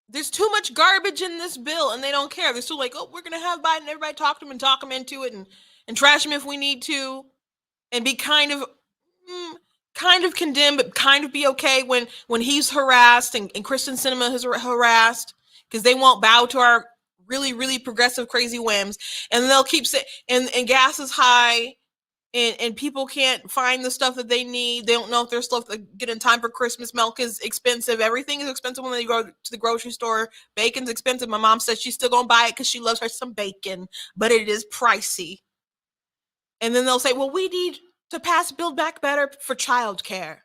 A: There's too much garbage in this bill, and they don't care. They're still like, oh, we're going to have Biden. Everybody talk to him and talk him into it and trash him if we need to, and be kind of condemn, but kind of be okay when he's harassed and Kristen Sinema is harassed because they won't bow to our really, really progressive, crazy whims. And they'll keep saying, and gas is high. And people can't find the stuff that they need. They don't know if there's stuff to get in time for Christmas. Milk is expensive. Everything is expensive when they go to the grocery store. Bacon's expensive. My mom says she's still going to buy it because she loves her some bacon, but it is pricey. And then they'll say, well, we need to pass Build Back Better for childcare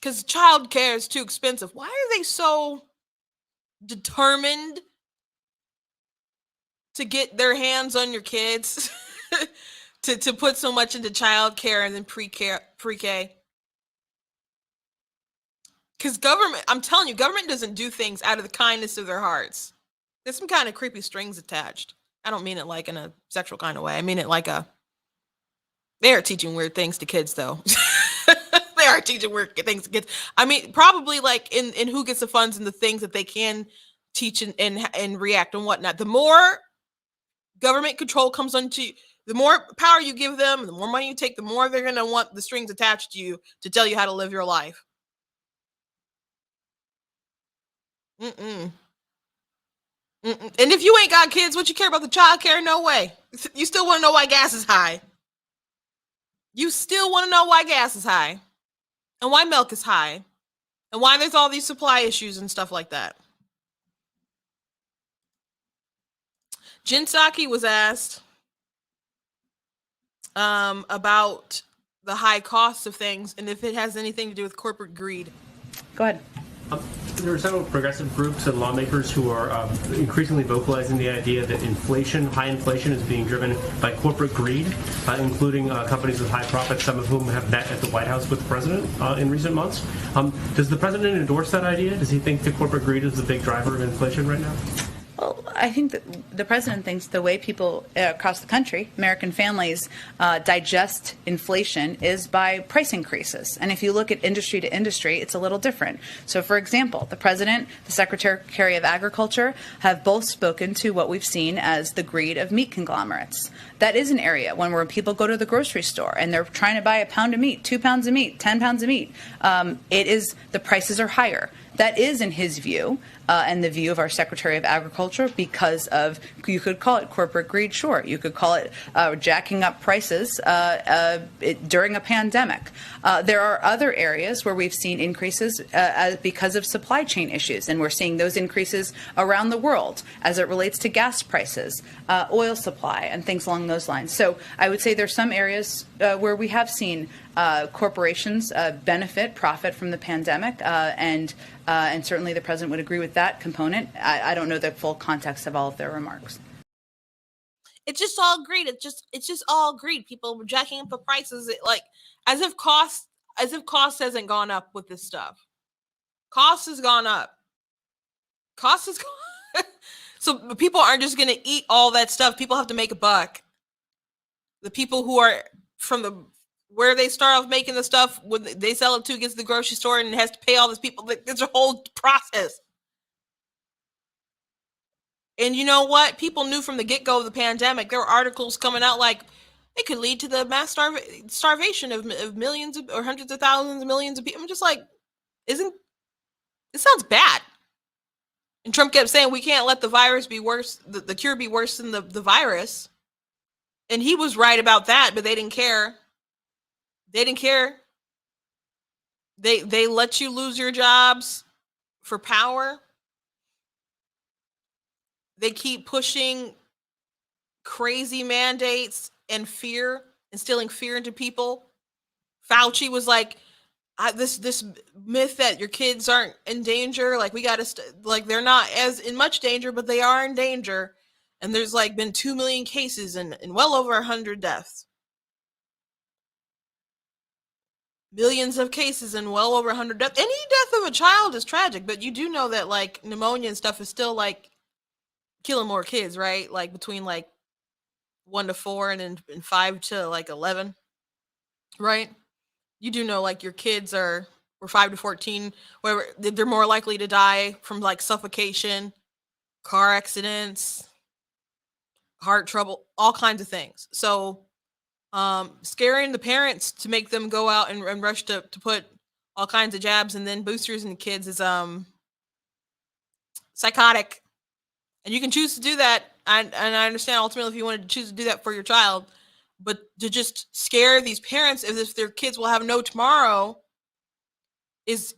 A: because childcare is too expensive. Why are they so determined to get their hands on your kids? To put so much into childcare and then pre-K. Because government, I'm telling you, government doesn't do things out of the kindness of their hearts. There's some kind of creepy strings attached. I don't mean it like in a sexual kind of way. I mean it like they are teaching weird things to kids, though. They are teaching weird things to kids. I mean, probably like in who gets the funds and the things that they can teach and react and whatnot. The more government control comes onto you, the more power you give them, the more money you take, the more they're going to want the strings attached to you to tell you how to live your life. And if you ain't got kids, what you care about the child care? No way. You still want to know why gas is high. You still want to know why gas is high and why milk is high and why there's all these supply issues and stuff like that. Jen Psaki was asked about the high costs of things and if it has anything to do with corporate greed.
G: Go ahead.
H: There are several progressive groups and lawmakers who are increasingly vocalizing the idea that high inflation is being driven by corporate greed, including companies with high profits, some of whom have met at the White House with the president in recent months. Does the president endorse that idea? Does he think that corporate greed is the big driver of inflation right now?
G: Well, I think that the president thinks the way people across the country, American families, digest inflation is by price increases. And if you look at industry to industry, it's a little different. So, for example, the president, the Secretary of Agriculture have both spoken to what we've seen as the greed of meat conglomerates. That is an area where people go to the grocery store and they're trying to buy a pound of meat, 2 pounds of meat, 10 pounds of meat. The prices are higher. That is, in his view, and the view of our Secretary of Agriculture, because of, you could call it corporate greed, sure. You could call it jacking up prices during a pandemic. There are other areas where we've seen increases because of supply chain issues, and we're seeing those increases around the world as it relates to gas prices, oil supply, and things along those lines. So I would say there's some areas where we have seen corporations profit from the pandemic, and certainly the president would agree with that component. I don't know the full context of all of their remarks.
A: It's just all greed. It's just all greed. People jacking up the prices, as if cost hasn't gone up with this stuff. Cost has gone up. Cost has gone. So people aren't just going to eat all that stuff. People have to make a buck. The people who are from where they start off making the stuff, when they sell it to, gets to the grocery store and has to pay all these people. There's a whole process. And you know what? People knew from the get-go of the pandemic. There were articles coming out like it could lead to the mass starvation of millions or hundreds of thousands of millions of people. I'm just like, it sounds bad. And Trump kept saying we can't let the virus be worse, the cure be worse than the virus. And he was right about that, but they didn't care. They didn't care. They let you lose your jobs for power. They keep pushing crazy mandates and fear, instilling fear into people. Fauci was like, this myth that your kids aren't in danger, like we got to they're not as in much danger, but they are in danger. And there's been 2 million cases and well over 100 deaths. Millions of cases and well over 100 deaths. Any death of a child is tragic, but you do know that pneumonia and stuff is still killing more kids, right? Between 1 to 4 and then 5 to 11, right? You do know your kids were 5 to 14, where they're more likely to die from suffocation, car accidents, heart trouble, all kinds of things. So scaring the parents to make them go out and rush to put all kinds of jabs and then boosters in the kids is psychotic. And you can choose to do that. And I understand ultimately if you wanted to choose to do that for your child, but to just scare these parents as if their kids will have no tomorrow is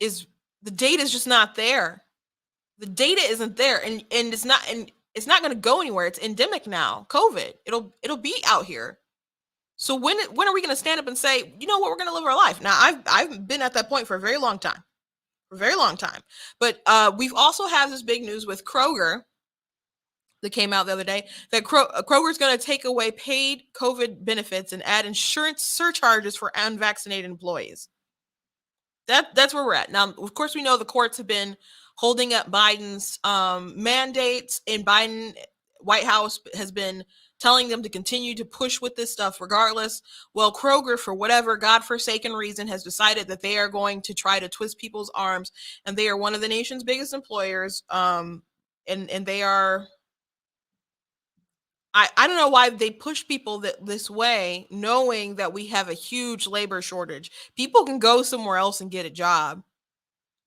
A: the data is just not there. The data isn't there, and it's not going to go anywhere. It's endemic now. COVID. It'll be out here. So when are we going to stand up and say, you know what, we're going to live our life? Now I've been at that point for a very long time. But we've also had this big news with Kroger that came out the other day that Kroger's going to take away paid COVID benefits and add insurance surcharges for unvaccinated employees. That's where we're at. Now, of course, we know the courts have been holding up Biden's mandates, and White House has been telling them to continue to push with this stuff regardless. Well, Kroger, for whatever godforsaken reason, has decided that they are going to try to twist people's arms, and they are one of the nation's biggest employers. And they are, I don't know why they push people this way, knowing that we have a huge labor shortage. People can go somewhere else and get a job.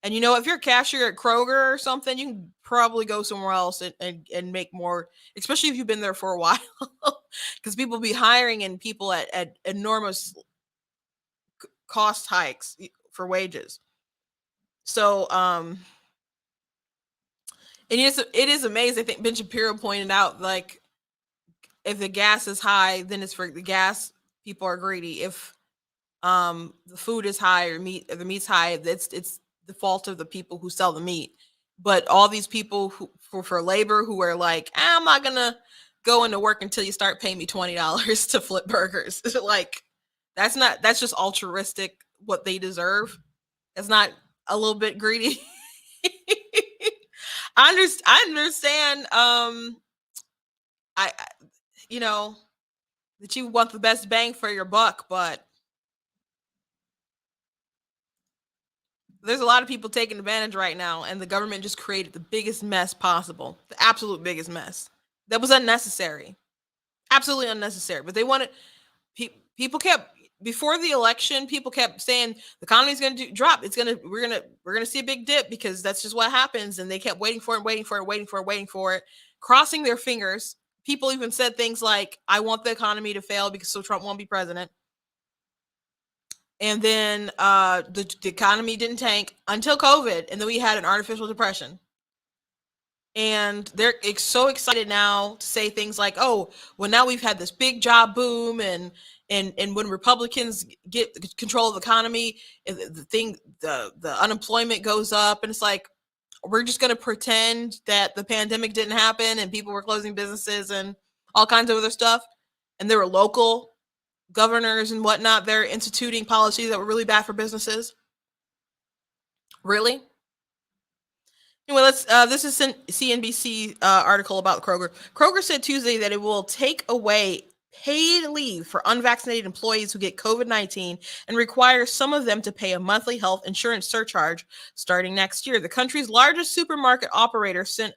A: And you know, if you're a cashier at Kroger or something, you can probably go somewhere else and make more, especially if you've been there for a while. Because people be hiring and people at enormous cost hikes for wages. So and it is amazing. I think Ben Shapiro pointed out, like, if the gas is high, then it's for the gas. People are greedy. If the food is high or the meat's high, it's the fault of the people who sell the meat. But all these people who for labor who are like, I'm not gonna go into work until you start paying me $20 to flip burgers. Like, that's just altruistic what they deserve. It's not a little bit greedy. I understand I you know that you want the best bang for your buck, but there's a lot of people taking advantage right now, and the government just created the biggest mess possible. The absolute biggest mess. That was unnecessary. Absolutely unnecessary. But they wanted people kept before the election, people kept saying the economy's going to drop. We're going to see a big dip because that's just what happens, and they kept waiting for it, crossing their fingers. People even said things like, I want the economy to fail because so Trump won't be president. And then the economy didn't tank until COVID, and then we had an artificial depression. And they're so excited now to say things like, "Oh, well, now we've had this big job boom, and when Republicans get control of the economy, the unemployment goes up." And it's like, we're just going to pretend that the pandemic didn't happen and people were closing businesses and all kinds of other stuff. And there were local governors and whatnot. They're instituting policies that were really bad for businesses. Really? Anyway, this is a CNBC article about Kroger. Kroger said Tuesday that it will take away paid leave for unvaccinated employees who get COVID-19 and require some of them to pay a monthly health insurance surcharge starting next year. The country's largest supermarket operator sent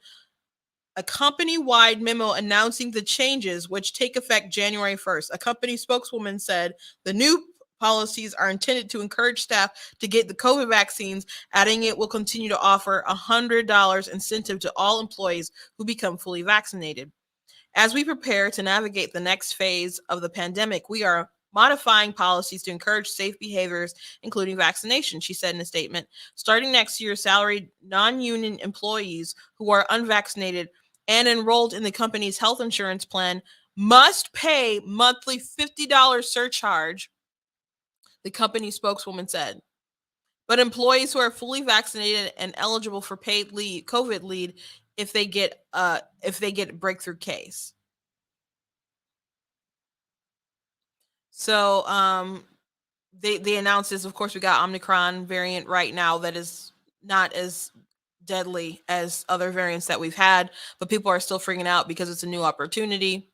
A: a company-wide memo announcing the changes, which take effect January 1st. A company spokeswoman said the new policies are intended to encourage staff to get the COVID vaccines, adding it will continue to offer a $100 incentive to all employees who become fully vaccinated. As we prepare to navigate the next phase of the pandemic, we are modifying policies to encourage safe behaviors, including vaccination, she said in a statement. Starting next year, salaried non-union employees who are unvaccinated and enrolled in the company's health insurance plan must pay monthly $50 surcharge, the company spokeswoman said. But employees who are fully vaccinated and eligible for paid leave, COVID leave, if they get a breakthrough case. So they announced this. Of course, we got Omicron variant right now that is not as deadly as other variants that we've had, but people are still freaking out because it's a new opportunity.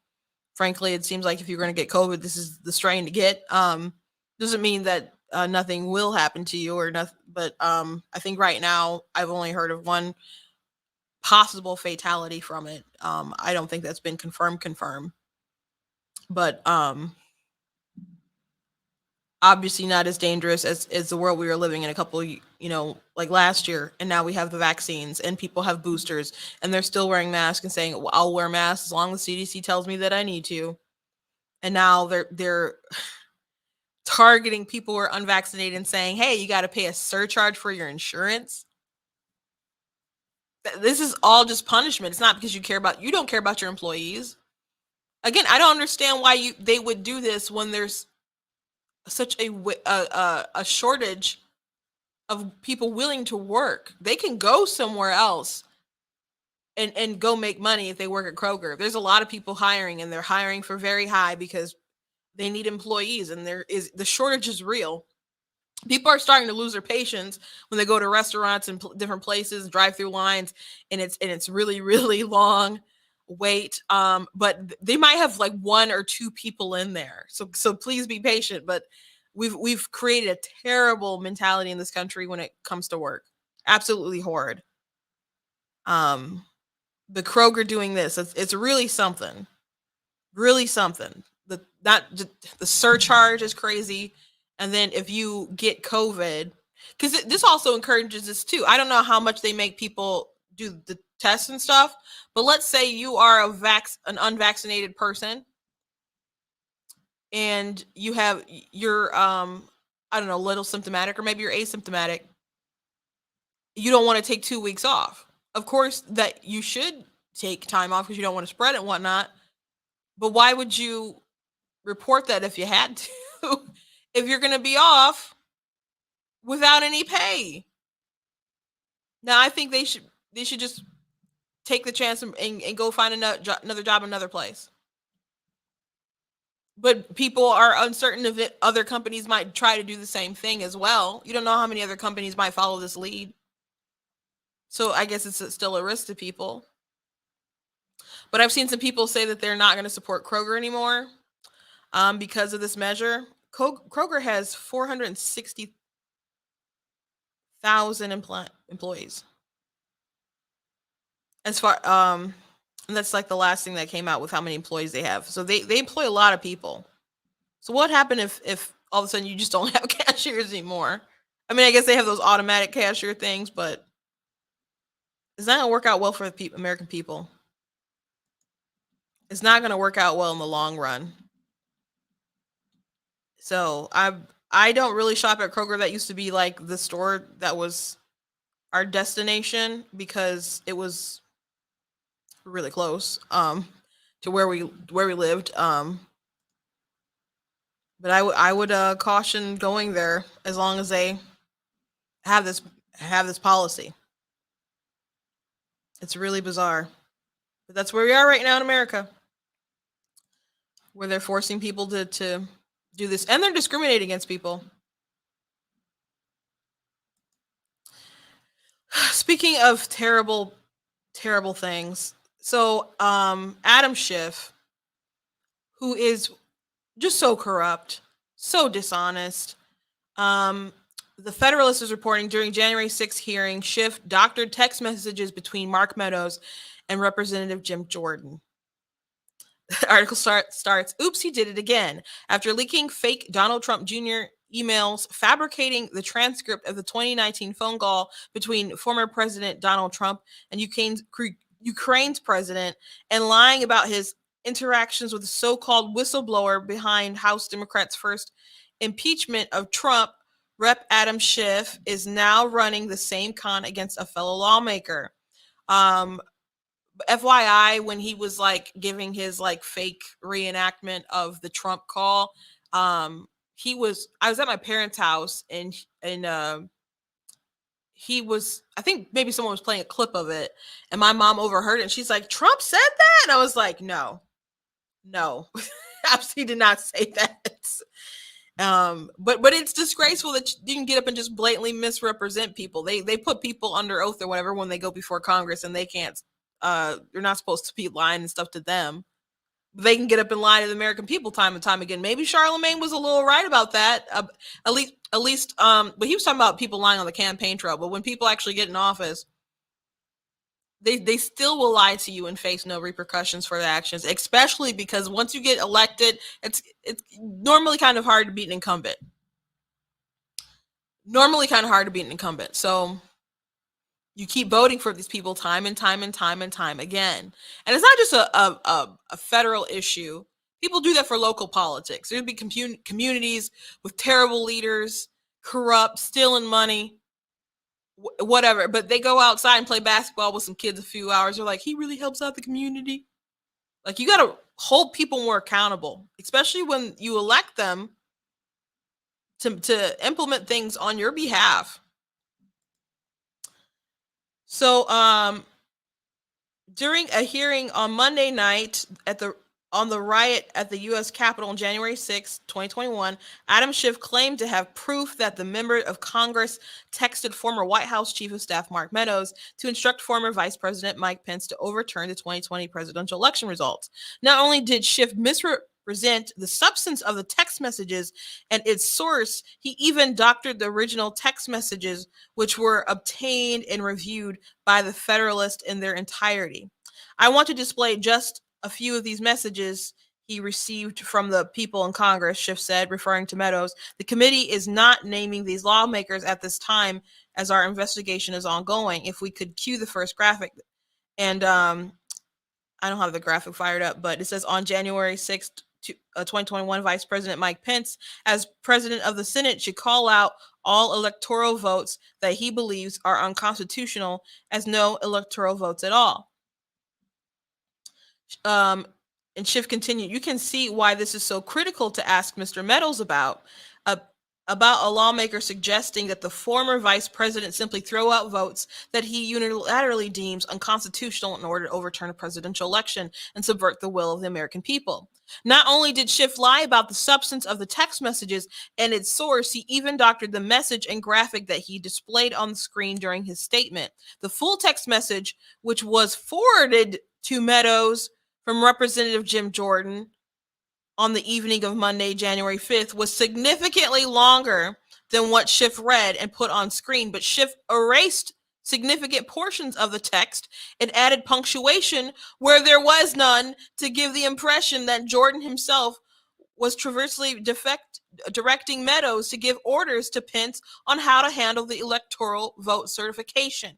A: Frankly, it seems like if you're going to get COVID, this is the strain to get. Doesn't mean that nothing will happen to you or nothing, but I think right now I've only heard of one possible fatality from it. I don't think that's been confirmed, but obviously not as dangerous as the world we were living in a couple, like last year. And now we have the vaccines and people have boosters and they're still wearing masks and saying, well, I'll wear masks as long as the CDC tells me that I need to. And now they're targeting people who are unvaccinated and saying, hey, you got to pay a surcharge for your insurance. This is all just punishment. It's not because you don't care about your employees. Again, I don't understand why they would do this when there's such a shortage of people willing to work. They can go somewhere else and go make money if they work at Kroger. There's a lot of people hiring, and they're hiring for very high because they need employees, and the shortage is real. People are starting to lose their patience when they go to restaurants and different places, drive-through lines, and it's really, really long wait. But they might have like one or two people in there. So please be patient. But we've created a terrible mentality in this country when it comes to work. Absolutely horrid. The Kroger doing this, it's really something. Really something. The surcharge is crazy. And then if you get COVID, because this also encourages this too. I don't know how much they make people do the tests and stuff, but let's say you are an unvaccinated person and you're I don't know, little symptomatic, or maybe you're asymptomatic. You don't want to take 2 weeks off. Of course that you should take time off because you don't want to spread it and whatnot. But why would you report that if you had to? If you're going to be off without any pay? Now, I think they should just take the chance and go find another job, another place. But people are uncertain if other companies might try to do the same thing as well. You don't know how many other companies might follow this lead. So I guess it's still a risk to people. But I've seen some people say that they're not going to support Kroger anymore because of this measure. Kroger has 460,000 employees. As far and that's like the last thing that came out with how many employees they have. So they employ a lot of people. So what happened if all of a sudden you just don't have cashiers anymore? I mean, I guess they have those automatic cashier things, but it's not going to work out well for the American people. It's not going to work out well in the long run. So I don't really shop at Kroger. That used to be like the store that was our destination because it was really close to where we lived. But I would caution going there as long as they have this policy. It's really bizarre. But that's where we are right now in America, where they're forcing people to do this, and they're discriminating against people. Speaking of terrible, terrible things, so Adam Schiff, who is just so corrupt, so dishonest. The Federalist is reporting during January 6th hearing, Schiff doctored text messages between Mark Meadows and Representative Jim Jordan. The article starts, oops, he did it again. After leaking fake Donald Trump Jr. emails fabricating the transcript of the 2019 phone call between former President Donald Trump and Ukraine's president, and lying about his interactions with the so-called whistleblower behind House Democrats' first impeachment of Trump, Rep. Adam Schiff is now running the same con against a fellow lawmaker. FYI, when he was like giving his like fake reenactment of the Trump call, I was at my parents' house and he was, I think maybe someone was playing a clip of it and my mom overheard it and she's like, Trump said that? And I was like, no, absolutely did not say that. But it's disgraceful that you can get up and just blatantly misrepresent people. They put people under oath or whatever when they go before Congress and they can't, you're not supposed to be lying and stuff to them. They can get up and lie to the American people time and time again. Maybe Charlemagne was a little right about that. At least, but he was talking about people lying on the campaign trail. But when people actually get in office, they still will lie to you and face no repercussions for their actions, especially because once you get elected, it's normally kind of hard to beat an incumbent. So you keep voting for these people time and time again. And it's not just a federal issue. People do that for local politics. There'd be communities with terrible leaders, corrupt, stealing money, whatever. But they go outside and play basketball with some kids a few hours. They're like, he really helps out the community. Like, you got to hold people more accountable, especially when you elect them to implement things on your behalf. So during a hearing on Monday night on the riot at the U.S. Capitol on January 6, 2021, Adam Schiff claimed to have proof that the member of Congress texted former White House Chief of Staff Mark Meadows to instruct former Vice President Mike Pence to overturn the 2020 presidential election results. Not only did Schiff misrepresent the substance of the text messages and its source, he even doctored the original text messages, which were obtained and reviewed by the Federalist in their entirety. I want to display just a few of these messages he received from the people in Congress, Schiff said, referring to Meadows. The committee is not naming these lawmakers at this time as our investigation is ongoing. If we could cue the first graphic. And I don't have the graphic fired up, but it says on January 6th, 2021, Vice President Mike Pence, as president of the Senate, should call out all electoral votes that he believes are unconstitutional as no electoral votes at all. And Schiff continued, you can see why this is so critical to ask Mr. Meadows about a lawmaker suggesting that the former vice president simply throw out votes that he unilaterally deems unconstitutional in order to overturn a presidential election and subvert the will of the American people. Not only did Schiff lie about the substance of the text messages and its source, he even doctored the message and graphic that he displayed on the screen during his statement. The full text message, which was forwarded to Meadows from Representative Jim Jordan on the evening of Monday, January 5th, was significantly longer than what Schiff read and put on screen, but Schiff erased significant portions of the text and added punctuation where there was none to give the impression that Jordan himself was traversely directing Meadows to give orders to Pence on how to handle the electoral vote certification.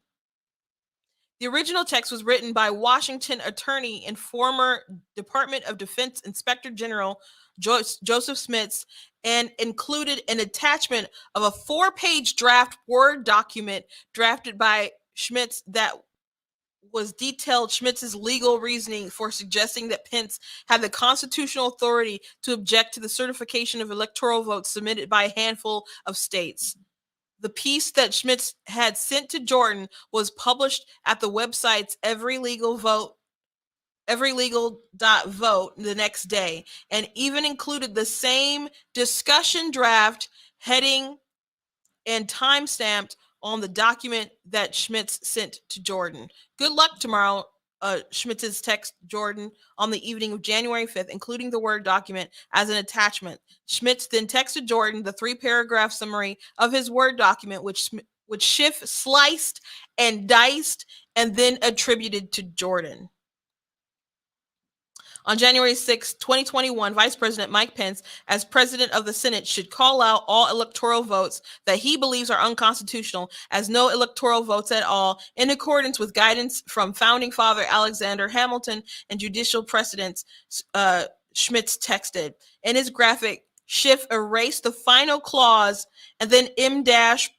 A: The original text was written by Washington attorney and former Department of Defense Inspector General Joseph Smith and included an attachment of a 4-page draft Word document drafted by Schmitz that was detailed Schmitz's legal reasoning for suggesting that Pence had the constitutional authority to object to the certification of electoral votes submitted by a handful of states. The piece that Schmitz had sent to Jordan was published at the website's everylegal.vote the next day, and even included the same discussion draft heading and timestamped on the document that Schmitz sent to Jordan. Good luck tomorrow, Schmitz's text Jordan on the evening of January 5th, including the Word document as an attachment. Schmitz then texted Jordan the 3-paragraph summary of his Word document, which Schiff sliced and diced and then attributed to Jordan. On January 6, 2021, Vice President Mike Pence, as president of the Senate, should call out all electoral votes that he believes are unconstitutional as no electoral votes at all, in accordance with guidance from founding father Alexander Hamilton and judicial precedents, Schmitz texted. In his graphic, Schiff erased the final clause and then M-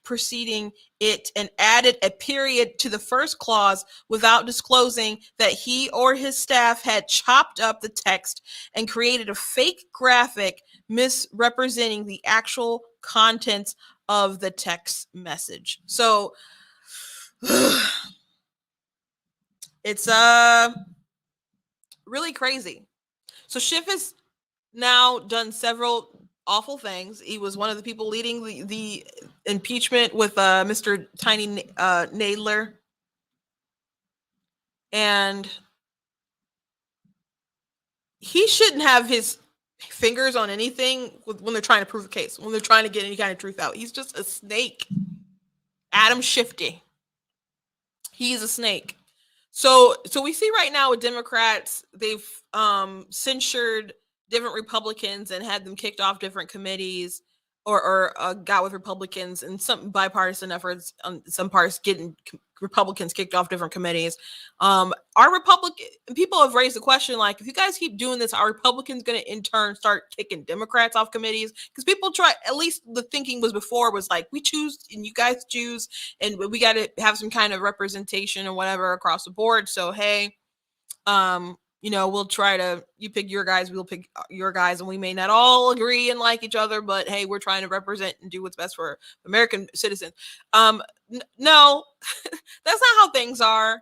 A: preceding it and added a period to the first clause without disclosing that he or his staff had chopped up the text and created a fake graphic misrepresenting the actual contents of the text message. So it's really crazy. So Schiff has now done several awful things. He was one of the people leading the impeachment with Mr. Tiny Nadler. And he shouldn't have his fingers on anything when they're trying to prove a case, when they're trying to get any kind of truth out. He's just a snake. Adam Schiff. He's a snake. So we see right now with Democrats, they've censured different Republicans and had them kicked off different committees, or got with Republicans and some bipartisan efforts on some parts getting Republicans kicked off different committees. Our Republican people have raised the question, like, if you guys keep doing this, are Republicans going to in turn start kicking Democrats off committees? Because people try, at least the thinking was before was like, we choose and you guys choose, and we got to have some kind of representation or whatever across the board. So, hey, we'll try to, you pick your guys, we'll pick your guys, and we may not all agree and like each other, but hey, we're trying to represent and do what's best for American citizens. No, that's not how things are.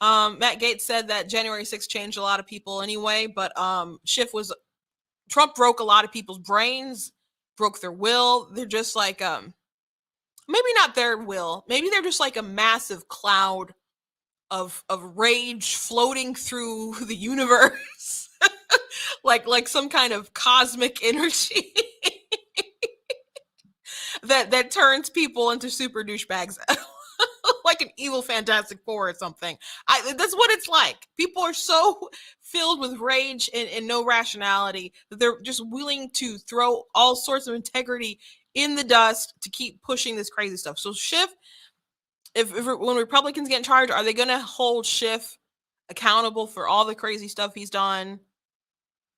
A: Matt Gaetz said that January 6th changed a lot of people anyway, but Trump broke a lot of people's brains, broke their will. They're just like, maybe not their will, maybe they're just like a massive cloud of rage floating through the universe, like some kind of cosmic energy that turns people into super douchebags. Like like an evil Fantastic Four or something. That's what it's like. People are so filled with rage and no rationality that they're just willing to throw all sorts of integrity in the dust to keep pushing this crazy stuff. So Schiff, if when Republicans get in charge, are they going to hold Schiff accountable for all the crazy stuff he's done?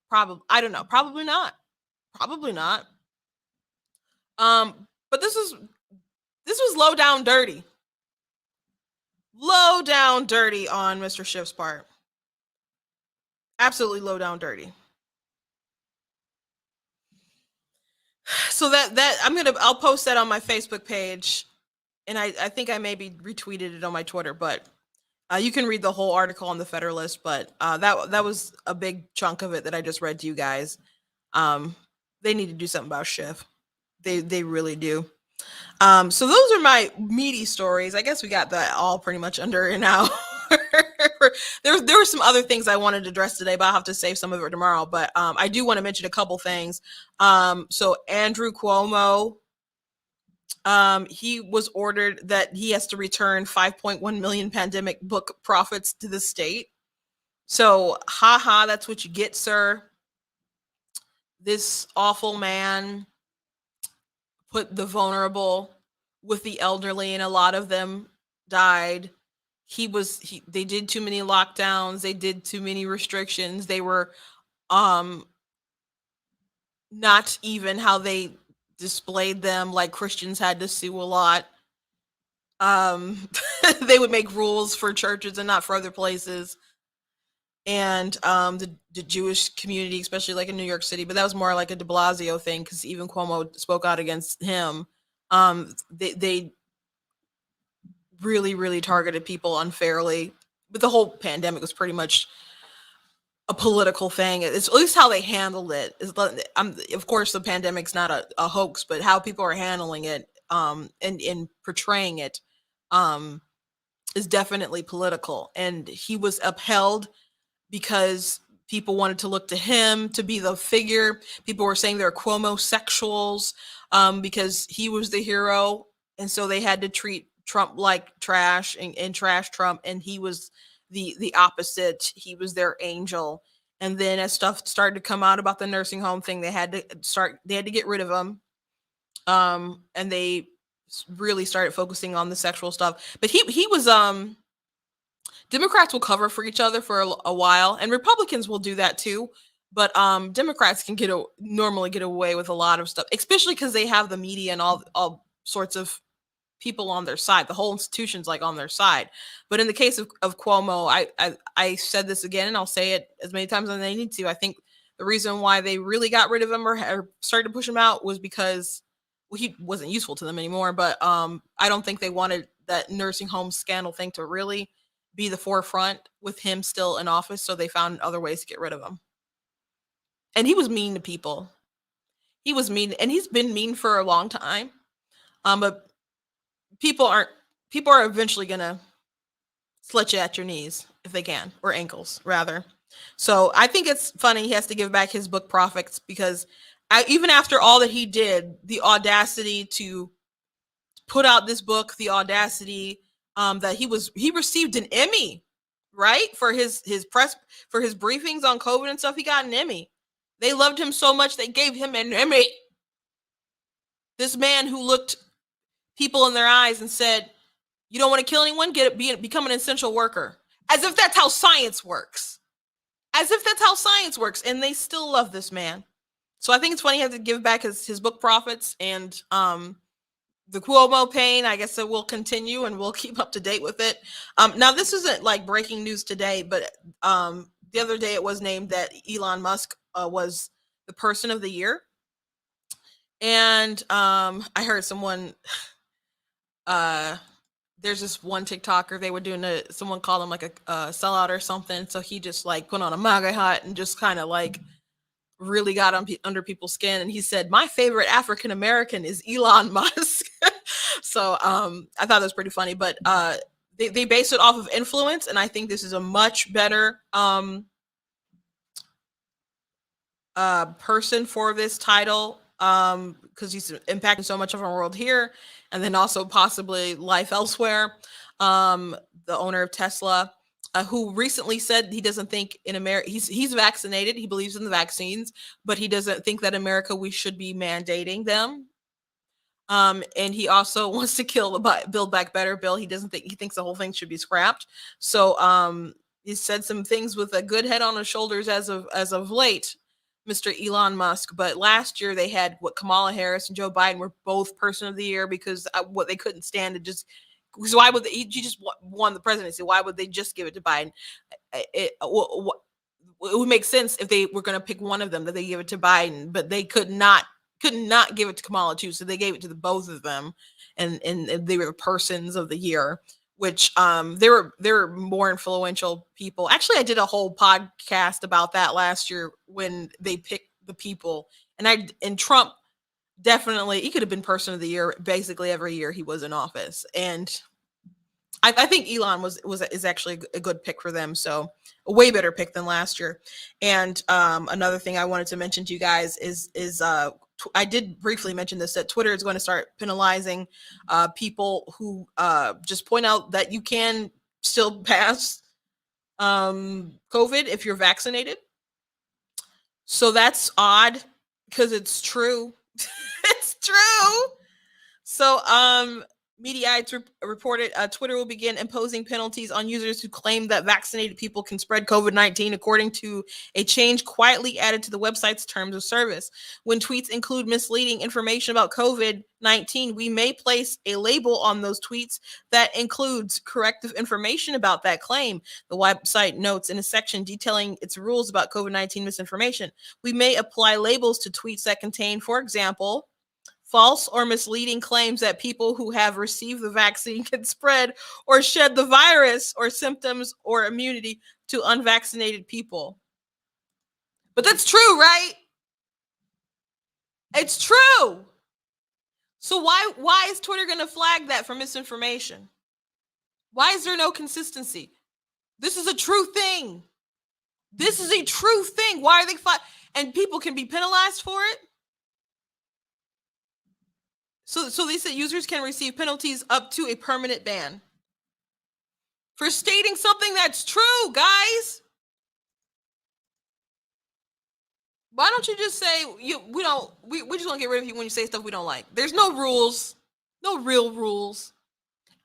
A: Probably. I don't know. Probably not. Probably not. But this was low down dirty. Low down dirty on Mr. Schiff's part. Absolutely low down dirty. So I'll post that on my Facebook page, and I think I maybe retweeted it on my Twitter, but you can read the whole article on the Federalist. But that was a big chunk of it that I just read to you guys. They need to do something about Schiff. They really do. So those are my meaty stories. I guess we got that all pretty much under an hour. There were some other things I wanted to address today, but I'll have to save some of it tomorrow. But I do want to mention a couple things. So Andrew Cuomo, he was ordered that he has to return 5.1 million pandemic book profits to the state. So, that's what you get, sir. This awful man put the vulnerable with the elderly, and a lot of them died. They did too many lockdowns. They did too many restrictions. They were not even how they displayed them. Like Christians had to sue a lot. They would make rules for churches and not for other places. And the Jewish community, especially like in New York City, but that was more like a de Blasio thing because even Cuomo spoke out against him. They really, really targeted people unfairly. But the whole pandemic was pretty much a political thing. It's at least how they handled it. Of course, the pandemic's not a hoax, but how people are handling it and portraying it is definitely political. And he was upheld because people wanted to look to him to be the figure. People were saying they're Cuomo-sexuals because he was the hero. And so they had to treat Trump like trash and trash Trump. And he was the opposite. He was their angel. And then as stuff started to come out about the nursing home thing, they had to get rid of him. And they really started focusing on the sexual stuff. But he was Democrats will cover for each other for a while, and Republicans will do that too. But Democrats can normally get away with a lot of stuff, especially because they have the media and all sorts of people on their side. The whole institution's like on their side. But in the case of Cuomo, I said this again, and I'll say it as many times as I need to. I think the reason why they really got rid of him or started to push him out was because he wasn't useful to them anymore. But I don't think they wanted that nursing home scandal thing to really be the forefront with him still in office. So they found other ways to get rid of him. And he was mean to people. He was mean, and he's been mean for a long time. But people are eventually gonna slut you at your knees if they can, or ankles rather. So I think it's funny he has to give back his book profits because even after all that he did, the audacity to put out this book, the audacity that he received an Emmy, right? For his press, for his briefings on COVID and stuff. He got an Emmy. They loved him so much they gave him an Emmy. This man who looked people in their eyes and said, "You don't want to kill anyone? Become an essential worker." As if that's how science works. As if that's how science works. And they still love this man. So I think it's funny he had to give back his book profits, and the Cuomo pain, I guess it will continue and we'll keep up to date with it. Now, this isn't like breaking news today, but the other day it was named that Elon Musk was the person of the year. And I heard someone, there's this one TikToker, they were doing someone called him like a sellout or something. So he just like put on a MAGA hat and just kind of like really got under people's skin. And he said, "My favorite African-American is Elon Musk." So I thought that was pretty funny, but they base it off of influence. And I think this is a much better person for this title because he's impacting so much of our world here and then also possibly life elsewhere. the owner of Tesla, who recently said he doesn't think in America, he's vaccinated. He believes in the vaccines, but he doesn't think that America, we should be mandating them. And he also wants to kill the Build Back Better bill. He thinks the whole thing should be scrapped. So he said some things with a good head on his shoulders as of late, Mr. Elon Musk. But last year they had Kamala Harris and Joe Biden were both Person of the Year because what they couldn't stand to just. So why would he just won the presidency? Why would they just give it to Biden? It would make sense if they were going to pick one of them that they give it to Biden, but they could not give it to Kamala too. So they gave it to both of them, and they were Persons of the Year, which they were more influential people. Actually, I did a whole podcast about that last year when they picked the people, and Trump definitely, he could have been Person of the Year basically every year he was in office. And I think Elon is actually a good pick for them. So a way better pick than last year. And another thing I wanted to mention to you guys is I did briefly mention this, that Twitter is going to start penalizing people who just point out that you can still pass COVID if you're vaccinated. So that's odd because it's true. It's true. So Mediaites reported Twitter will begin imposing penalties on users who claim that vaccinated people can spread COVID-19, according to a change quietly added to the website's terms of service. When tweets include misleading information about COVID-19, we may place a label on those tweets that includes corrective information about that claim. The website notes in a section detailing its rules about COVID-19 misinformation. We may apply labels to tweets that contain, for example, false or misleading claims that people who have received the vaccine can spread or shed the virus or symptoms or immunity to unvaccinated people. But that's true, right? It's true. So why is Twitter going to flag that for misinformation? Why is there no consistency? This is a true thing. This is a true thing. Why are they and people can be penalized for it? So they said users can receive penalties up to a permanent ban for stating something that's true, guys. Why don't you just say we just want to get rid of you when you say stuff we don't like? There's no rules, no real rules,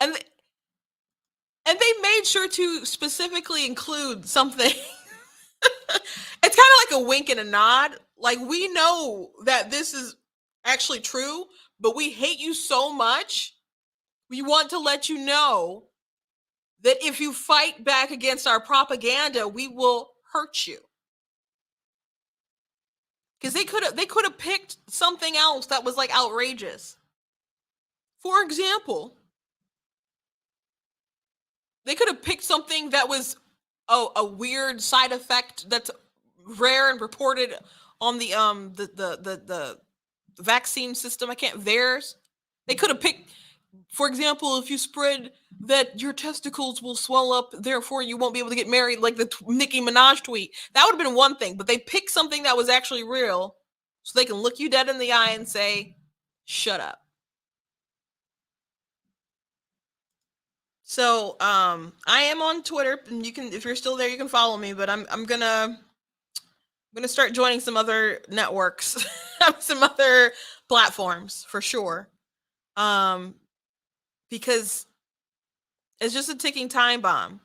A: and they made sure to specifically include something. It's kind of like a wink and a nod. Like, we know that this is actually true, but we hate you so much, we want to let you know that if you fight back against our propaganda, we will hurt you. Because they could have picked something else that was like outrageous. For example, they could have picked something that was a weird side effect that's rare and reported on the vaccine system. VAERS. They could have picked, for example, if you spread that your testicles will swell up, therefore you won't be able to get married, like the Nicki Minaj tweet. That would have been one thing, but they picked something that was actually real so they can look you dead in the eye and say, shut up. So I am on Twitter, and you can, if you're still there, you can follow me, but I'm gonna start joining some other networks, some other platforms for sure. Because it's just a ticking time bomb.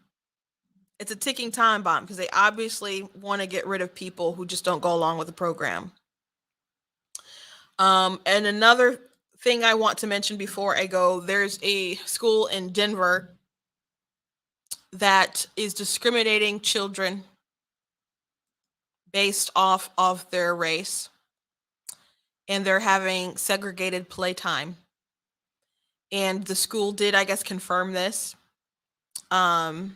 A: It's a ticking time bomb because they obviously want to get rid of people who just don't go along with the program. And another thing I want to mention before I go, there's a school in Denver that is discriminating children based off of their race, and they're having segregated playtime. And the school did, I guess, confirm this. The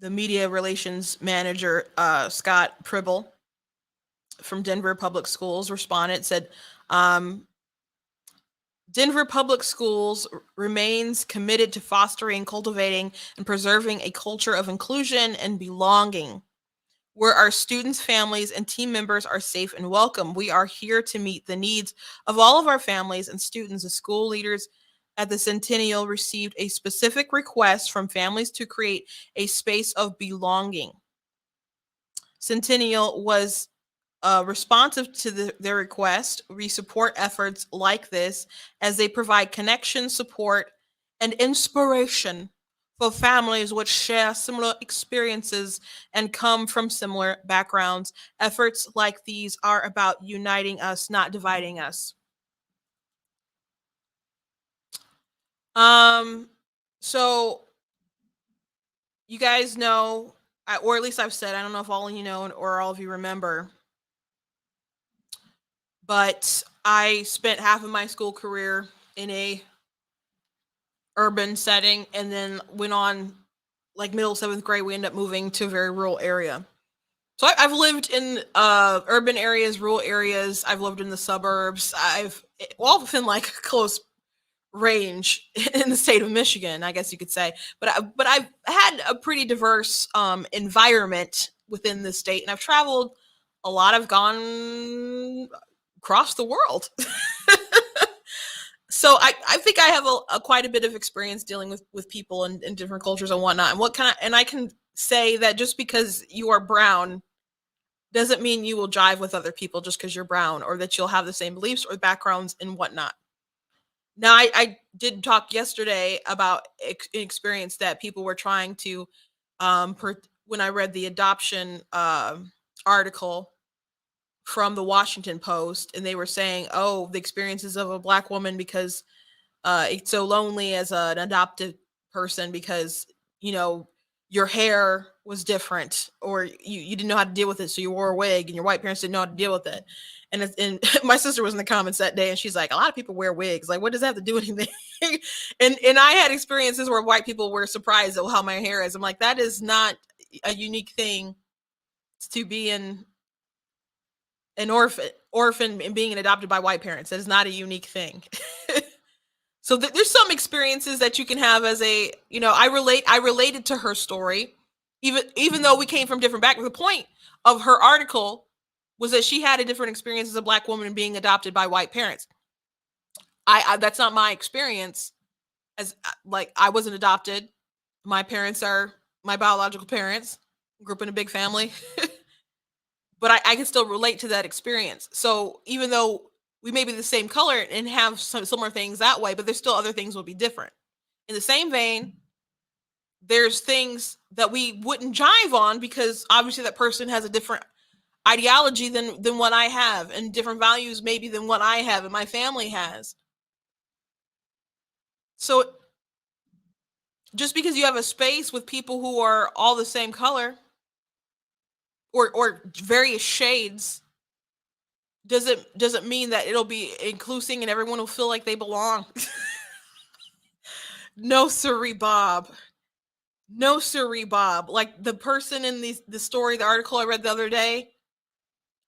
A: media relations manager, Scott Pribble from Denver Public Schools, responded, said, Denver Public Schools remains committed to fostering, cultivating, and preserving a culture of inclusion and belonging, where our students, families, and team members are safe and welcome. We are here to meet the needs of all of our families and students as school leaders at the Centennial received a specific request from families to create a space of belonging. Centennial was responsive to their request. We support efforts like this as they provide connection, support, and inspiration for families which share similar experiences and come from similar backgrounds. Efforts like these are about uniting us, not dividing us. So you guys know, or at least I've said, I don't know if all of you know or all of you remember, but I spent half of my school career in a urban setting, and then went on, like middle 7th grade, we ended up moving to a very rural area. So I've lived in urban areas, rural areas. I've lived in the suburbs. I've all within like close range in the state of Michigan, I guess you could say. But I've had a pretty diverse environment within the state, and I've traveled a lot. I've gone across the world. So I think I have a quite a bit of experience dealing with people in different cultures and whatnot. And I can say that just because you are brown doesn't mean you will jive with other people just because you're brown, or that you'll have the same beliefs or backgrounds and whatnot. Now, I did talk yesterday about an experience that people were trying to, when I read the adoption article from the Washington Post, and they were saying, oh, the experiences of a Black woman because it's so lonely as an adopted person because, your hair was different, or you didn't know how to deal with it. So you wore a wig, and your white parents didn't know how to deal with it. And my sister was in the comments that day, and she's like, a lot of people wear wigs. Like, what does that have to do with anything? and I had experiences where white people were surprised at how my hair is. I'm like, that is not a unique thing to be an orphan and being adopted by white parents. That is not a unique thing. So there's some experiences that you can have as a, I related to her story, even though we came from different backgrounds. The point of her article was that she had a different experience as a Black woman and being adopted by white parents. I that's not my experience. As like, I wasn't adopted. My parents are my biological parents. Grew up in a big family. But I can still relate to that experience. So even though we may be the same color and have some similar things that way, but there's still other things will be different. In the same vein, there's things that we wouldn't jive on because obviously that person has a different ideology than what I have, and different values maybe than what I have and my family has. So just because you have a space with people who are all the same color or various shades doesn't mean that it'll be inclusive and everyone will feel like they belong. No siree, Bob. No siree, Bob. Like the person in the story, the article I read the other day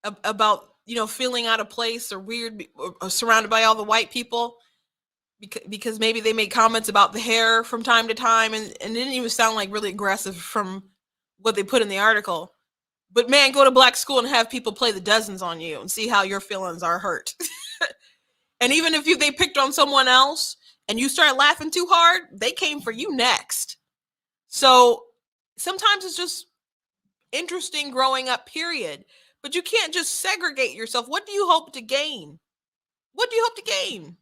A: about, feeling out of place or weird or surrounded by all the white people because maybe they made comments about the hair from time to time, and it didn't even sound like really aggressive from what they put in the article. But man, go to Black school and have people play the dozens on you and see how your feelings are hurt. And even if they picked on someone else and you start laughing too hard, they came for you next. So sometimes it's just interesting growing up, period. But you can't just segregate yourself. What do you hope to gain? What do you hope to gain?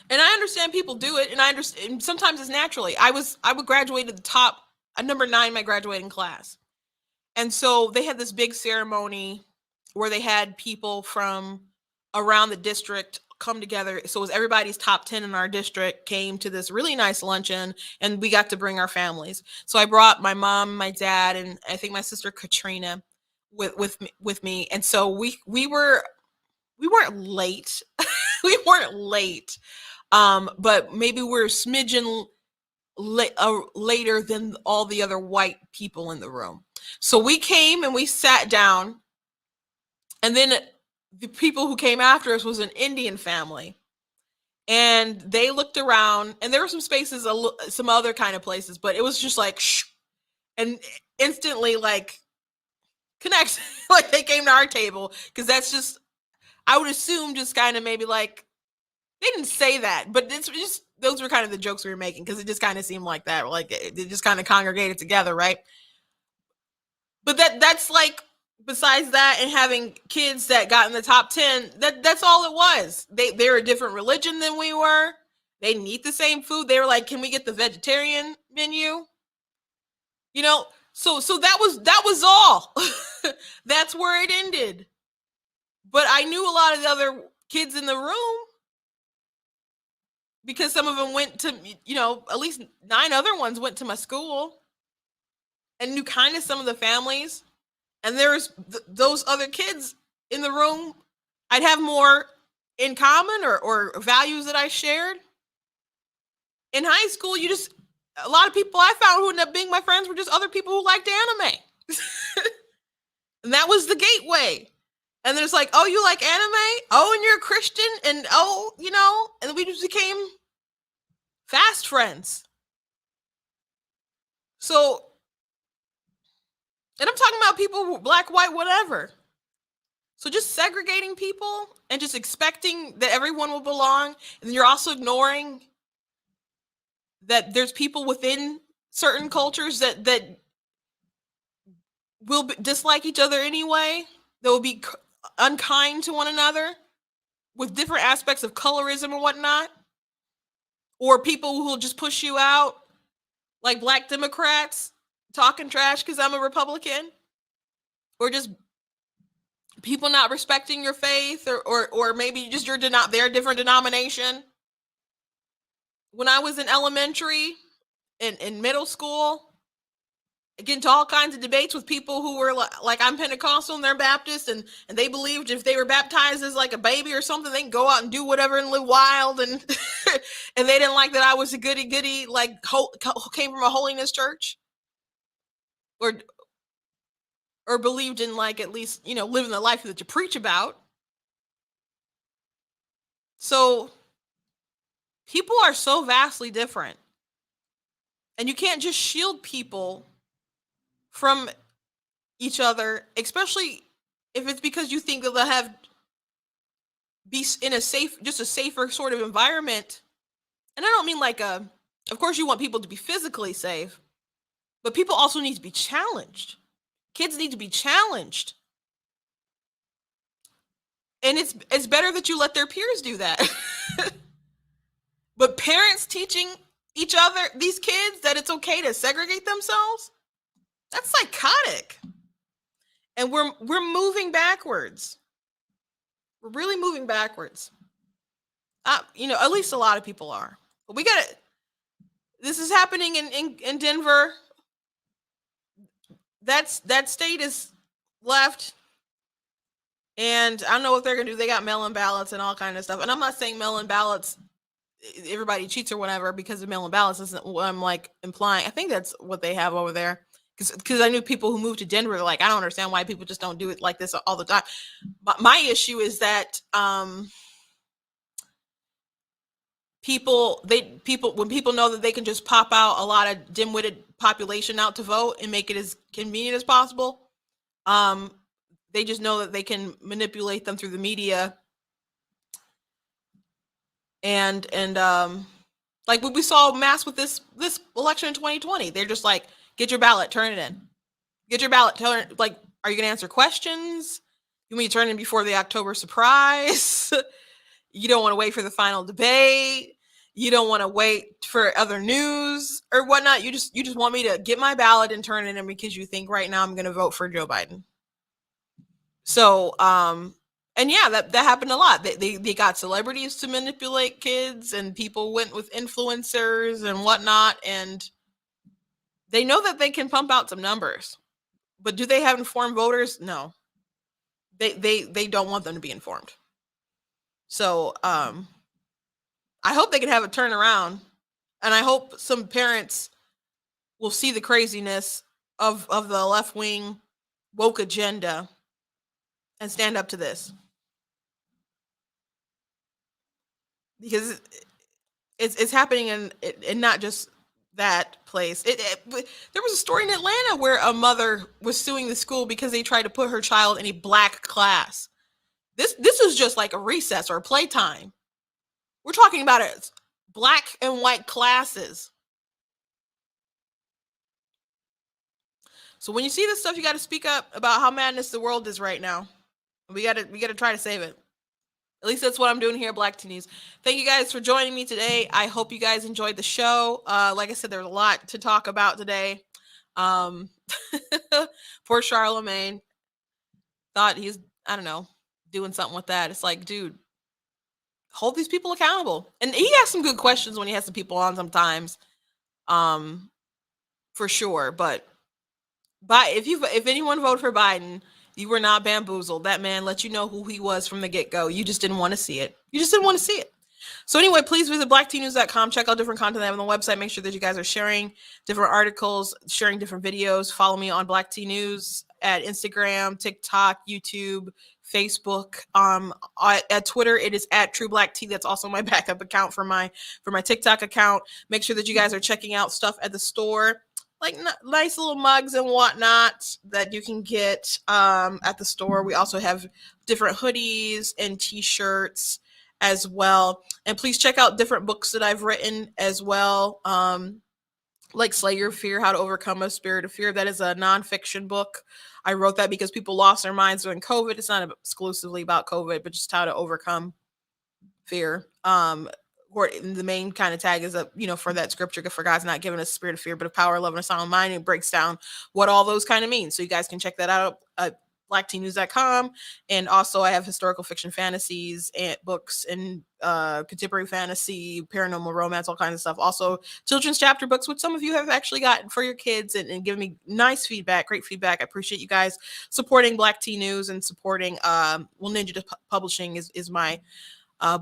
A: And I understand people do it, and I understand sometimes it's naturally. I would graduate at the top, number 9 in my graduating class. And so they had this big ceremony where they had people from around the district come together. So it was everybody's top 10 in our district came to this really nice luncheon, and we got to bring our families. So I brought my mom, my dad, and I think my sister Katrina with me. And so we weren't late. We weren't late. But maybe we're a smidgen later than all the other white people in the room. So we came and we sat down, and then the people who came after us was an Indian family, and they looked around, and there were some spaces, some other kind of places, but it was just like, shh, and instantly like connect, like they came to our table, because that's just, I would assume just kind of maybe like, They didn't say that, but it's just those were kind of the jokes we were making because it just kind of seemed like that, like it just kind of congregated together, right? But that's like besides that and having kids that got in the top 10, that's all it was. They're a different religion than we were. They didn't eat the same food. They were like, "Can we get the vegetarian menu?" You know, so that was all. That's where it ended. But I knew a lot of the other kids in the room because some of them went to, at least 9 other ones went to my school and knew kind of some of the families. And there's those other kids in the room. I'd have more in common or values that I shared. In high school, a lot of people I found who ended up being my friends were just other people who liked anime. And that was the gateway. And there's like, oh, you like anime? Oh, and you're a Christian? And and we just became fast friends. So, and I'm talking about people, black, white, whatever. So just segregating people and just expecting that everyone will belong. And you're also ignoring that there's people within certain cultures that will dislike each other anyway. That will be unkind to one another with different aspects of colorism or whatnot. Or people who will just push you out, like black Democrats talking trash because I'm a Republican. Or just people not respecting your faith or maybe just their different denomination. When I was in elementary and in middle school, I get into all kinds of debates with people who were like I'm Pentecostal and they're Baptist and they believed if they were baptized as like a baby or something, they can go out and do whatever and live wild and and they didn't like that I was a goody like came from a holiness church or believed in like at least living the life that you preach about. So people are so vastly different, and you can't just shield people from each other, especially if it's because you think that they'll be in a safer sort of environment. And I don't mean of course you want people to be physically safe, but people also need to be challenged. Kids need to be challenged. And it's better that you let their peers do that. But parents teaching each other, these kids, that it's okay to segregate themselves, that's psychotic. And we're moving backwards. We're really moving backwards. At least a lot of people are. But this is happening in Denver. That state is left. And I don't know what they're going to do. They got mail-in ballots and all kind of stuff. And I'm not saying mail-in ballots, everybody cheats or whatever because of mail-in ballots isn't what I'm like implying. I think that's what they have over there. Because I knew people who moved to Denver, like, I don't understand why people just don't do it like this all the time. But my issue is that when people know that they can just pop out a lot of dim-witted population out to vote and make it as convenient as possible, they just know that they can manipulate them through the media. And like what we saw mass with this election in 2020, they're just like, get your ballot, turn it in. Get your ballot, like, are you going to answer questions? You mean turn in before the October surprise? You don't want to wait for the final debate. You don't want to wait for other news or whatnot. You just want me to get my ballot and turn it in because you think right now I'm going to vote for Joe Biden. So, and yeah, that happened a lot. They got celebrities to manipulate kids, and people went with influencers and whatnot, and they know that they can pump out some numbers. But do they have informed voters? No. They don't want them to be informed. So I hope they can have a turnaround, and I hope some parents will see the craziness of the left-wing woke agenda and stand up to this. Because it's happening in not just that place. There was a story in Atlanta where a mother was suing the school because they tried to put her child in a black class. This was just like a recess or a playtime. We're talking about it. Black and white classes. So when you see this stuff, you got to speak up about how madness the world is right now. We got to try to save it. At least that's what I'm doing here at Black Teen News. Thank you guys for joining me today. I hope you guys enjoyed the show. Like I said, there's a lot to talk about today. Poor Charlemagne thought he's, I don't know, doing something with that. It's like, dude, hold these people accountable. And he has some good questions when he has some people on sometimes, for sure. But if anyone voted for Biden, you were not bamboozled. That man let you know who he was from the get-go. You just didn't want to see it. You just didn't want to see it. So anyway, please visit blacktnews.com. Check out different content I have on the website. Make sure that you guys are sharing different articles, sharing different videos. Follow me on Black Teen News at Instagram, TikTok, YouTube, Facebook. At Twitter, it is at True Black Tea. That's also my backup account for my TikTok account. Make sure that you guys are checking out stuff at the store, like nice little mugs and whatnot that you can get at the store. We also have different hoodies and t-shirts as well. And please check out different books that I've written as well, like Slay Your Fear, How to Overcome a Spirit of Fear. That is a nonfiction book. I wrote that because people lost their minds during COVID. It's not exclusively about COVID, but just how to overcome fear. Or the main kind of tag is for that scripture, for God's not given us a spirit of fear, but of power, love, and a sound mind. It breaks down what all those kind of mean. So you guys can check that out at blackteennews.com. And also I have historical fiction fantasies and books and contemporary fantasy, paranormal romance, all kinds of stuff. Also children's chapter books, which some of you have actually gotten for your kids and given me nice feedback, great feedback. I appreciate you guys supporting Black Teen News and supporting Ninja Publishing is my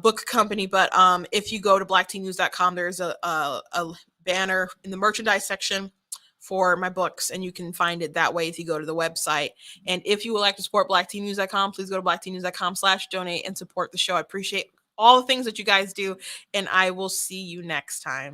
A: book company. But if you go to blackteennews.com, there's a banner in the merchandise section for my books, and you can find it that way if you go to the website. And if you would like to support blackteennews.com, please go to blackteennews.com/donate and support the show. I appreciate all the things that you guys do, and I will see you next time.